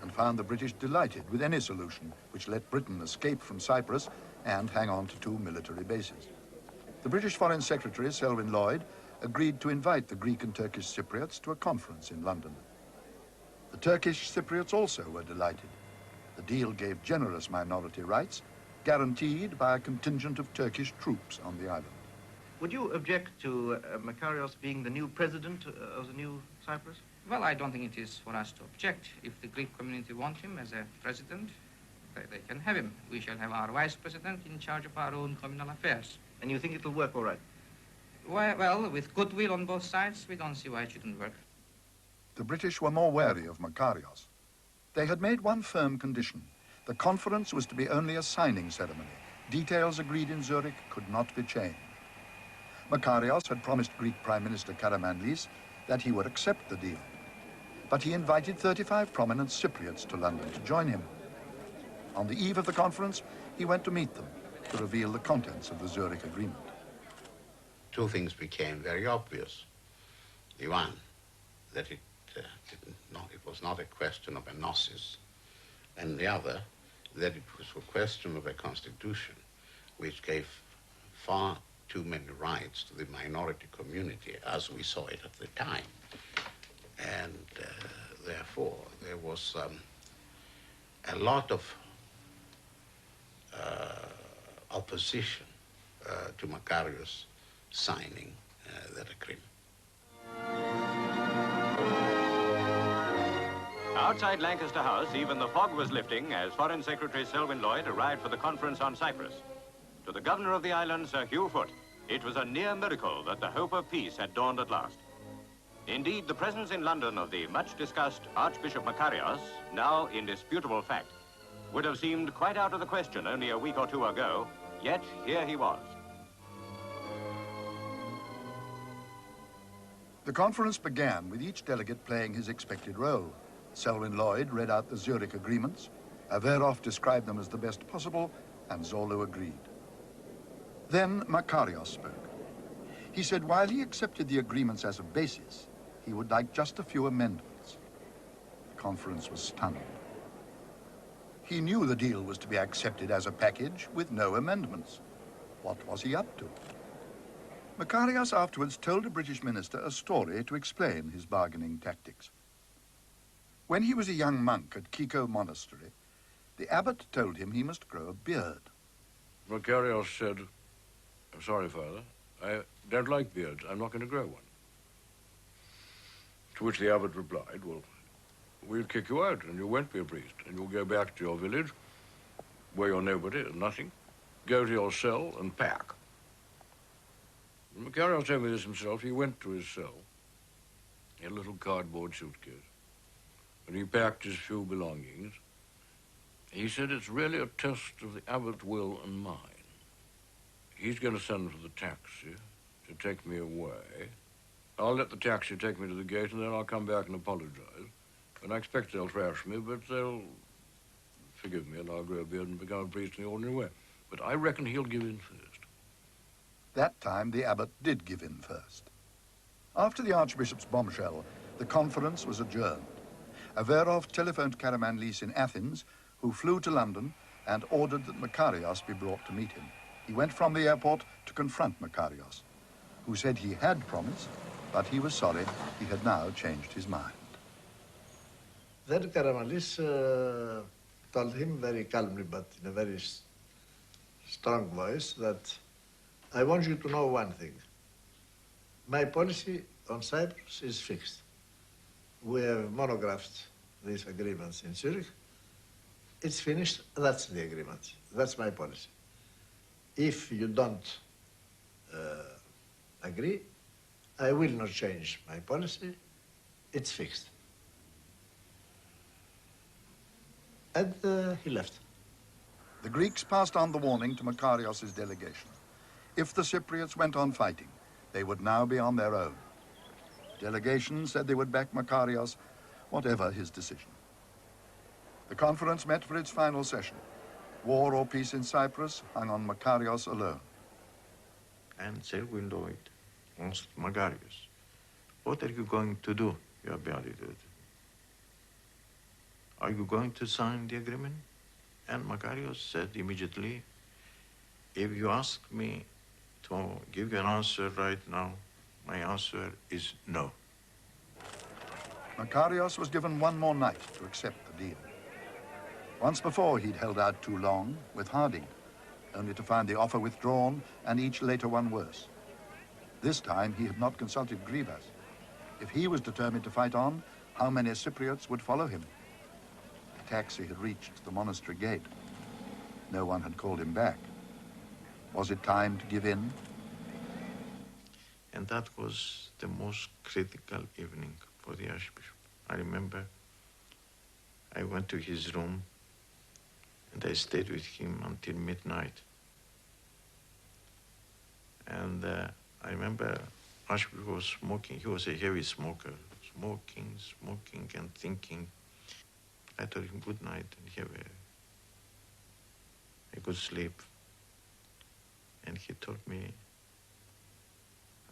and found the British delighted with any solution which let Britain escape from Cyprus and hang on to 2 military bases. The British Foreign Secretary, Selwyn Lloyd, agreed to invite the Greek and Turkish Cypriots to a conference in London. The Turkish Cypriots also were delighted. The deal gave generous minority rights, guaranteed by a contingent of Turkish troops on the island. Would you object to Makarios being the new president of the new Cyprus? Well, I don't think it is for us to object. If the Greek community want him as a president, they can have him. We shall have our vice president in charge of our own communal affairs. And you think it'll work all right? Well, with goodwill on both sides, we don't see why it shouldn't work. The British were more wary of Makarios. They had made one firm condition. The conference was to be only a signing ceremony. Details agreed in Zurich could not be changed. Makarios had promised Greek Prime Minister Karamanlis that he would accept the deal. But he invited 35 prominent Cypriots to London to join him. On the eve of the conference, he went to meet them to reveal the contents of the Zurich Agreement. 2 things became very obvious. The one, that it was not a question of a gnosis, and the other, that it was a question of a constitution which gave far too many rights to the minority community as we saw it at the time. And therefore, there was a lot of opposition to Makarios signing that agreement. Outside Lancaster House, even the fog was lifting as Foreign Secretary Selwyn Lloyd arrived for the conference on Cyprus. To the governor of the island, Sir Hugh Foote, it was a near miracle that the hope of peace had dawned at last. Indeed, the presence in London of the much-discussed Archbishop Makarios, now indisputable fact, would have seemed quite out of the question only a week or two ago, yet here he was. The conference began with each delegate playing his expected role. Selwyn Lloyd read out the Zurich agreements, Averov described them as the best possible, and Zorlu agreed. Then Makarios spoke. He said while he accepted the agreements as a basis, he would like just a few amendments. The conference was stunned. He knew the deal was to be accepted as a package with no amendments. What was he up to? Makarios afterwards told a British minister a story to explain his bargaining tactics. When he was a young monk at Kiko Monastery, the abbot told him he must grow a beard. Makarios said, "I'm sorry, Father, I don't like beards. I'm not going to grow one." To which the abbot replied, "Well, we'll kick you out and you won't be a priest and you'll go back to your village where you're nobody and nothing. Go to your cell and pack." And Makarios told me this himself. He went to his cell, he had a little cardboard suitcase, and he packed his few belongings. He said, "It's really a test of the abbot's will and mine. He's going to send for the taxi to take me away. I'll let the taxi take me to the gate, and then I'll come back and apologize. And I expect they'll thrash me, but they'll forgive me, and I'll grow a beard and become a priest in the ordinary way. But I reckon he'll give in first." That time, the abbot did give in first. After the archbishop's bombshell, the conference was adjourned. Averov telephoned Karamanlis in Athens, who flew to London and ordered that Makarios be brought to meet him. He went from the airport to confront Makarios, who said he had promised, but he was sorry he had now changed his mind. Then Karamanlis told him very calmly, but in a very strong voice, that I want you to know one thing. My policy on Cyprus is fixed. We have monographed these agreements in Zurich. It's finished, that's the agreement. That's my policy. If you don't agree, I will not change my policy. It's fixed. And he left. The Greeks passed on the warning to Makarios' delegation. If the Cypriots went on fighting, they would now be on their own. Delegation said they would back Makarios, whatever his decision. The conference met for its final session. War or peace in Cyprus hung on Makarios alone. And Selwyn Lloyd asked Makarios, "What are you going to do, Your Beatitude? Are you going to sign the agreement?" And Makarios said immediately, "If you ask me to give you an answer right now, my answer is no." Makarios was given one more night to accept the deal. Once before, he'd held out too long with Harding, only to find the offer withdrawn and each later one worse. This time, he had not consulted Grivas. If he was determined to fight on, how many Cypriots would follow him? The taxi had reached the monastery gate. No one had called him back. Was it time to give in? And that was the most critical evening for the Archbishop. I remember I went to his room and I stayed with him until midnight. And I remember Archbishop was smoking. He was a heavy smoker, smoking and thinking. I told him good night and have a good sleep. And he told me,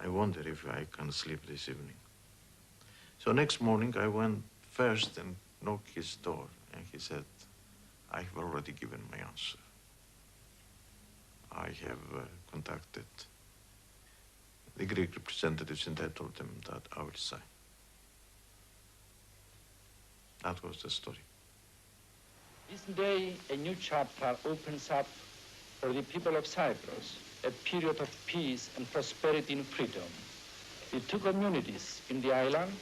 "I wonder if I can sleep this evening." So next morning I went first and knocked his door, and he said, "I have already given my answer. I have contacted the Greek representatives and I told them that I will sign." That was the story. This day, a new chapter opens up for the people of Cyprus, a period of peace and prosperity and freedom. The two communities in the island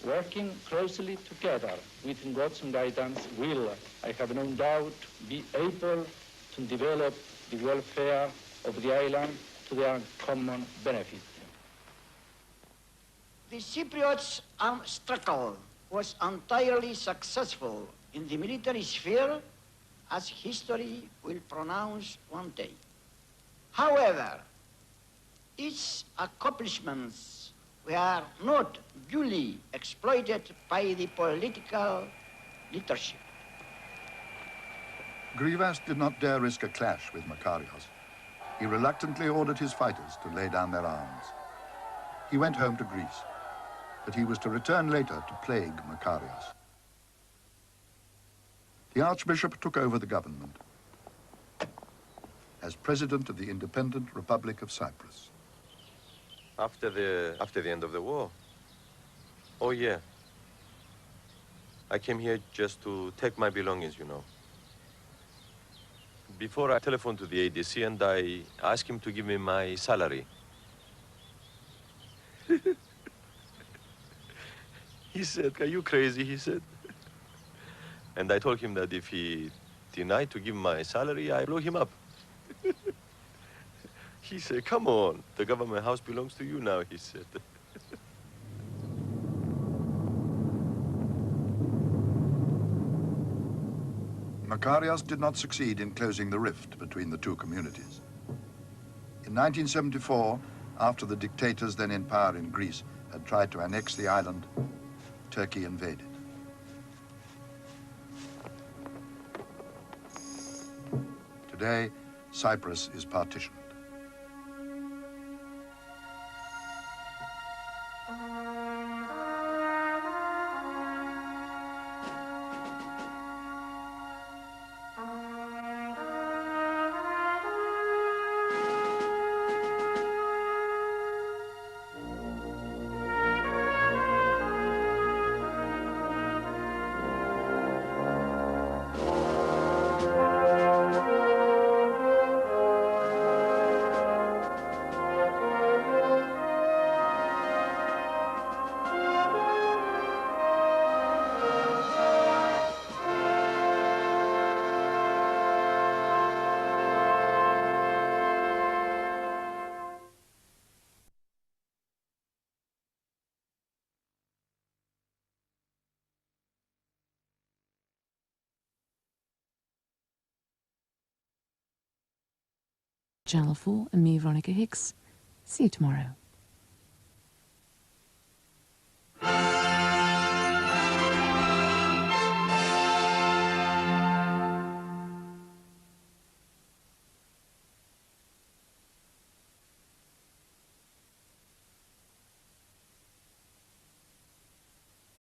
working closely together with God's guidance, will, I have no doubt, be able to develop the welfare of the island to their common benefit. The Cypriots' armed struggle was entirely successful in the military sphere, as history will pronounce one day. However, its accomplishments were not duly exploited by the political leadership. Grivas did not dare risk a clash with Makarios. He reluctantly ordered his fighters to lay down their arms. He went home to Greece, but he was to return later to plague Makarios. The Archbishop took over the government as President of the Independent Republic of Cyprus. After the end of the war? Oh, yeah. I came here just to take my belongings, you know. Before I telephoned to the ADC and I asked him to give me my salary. He said, "Are you crazy?" he said. And I told him that if he denied to give my salary, I blow him up. He said, "Come on, the government house belongs to you now," he said. Makarios did not succeed in closing the rift between the two communities. In 1974, after the dictators then in power in Greece had tried to annex the island, Turkey invaded. Today, Cyprus is partitioned. Channel 4 and me, Veronica Hicks. See you tomorrow.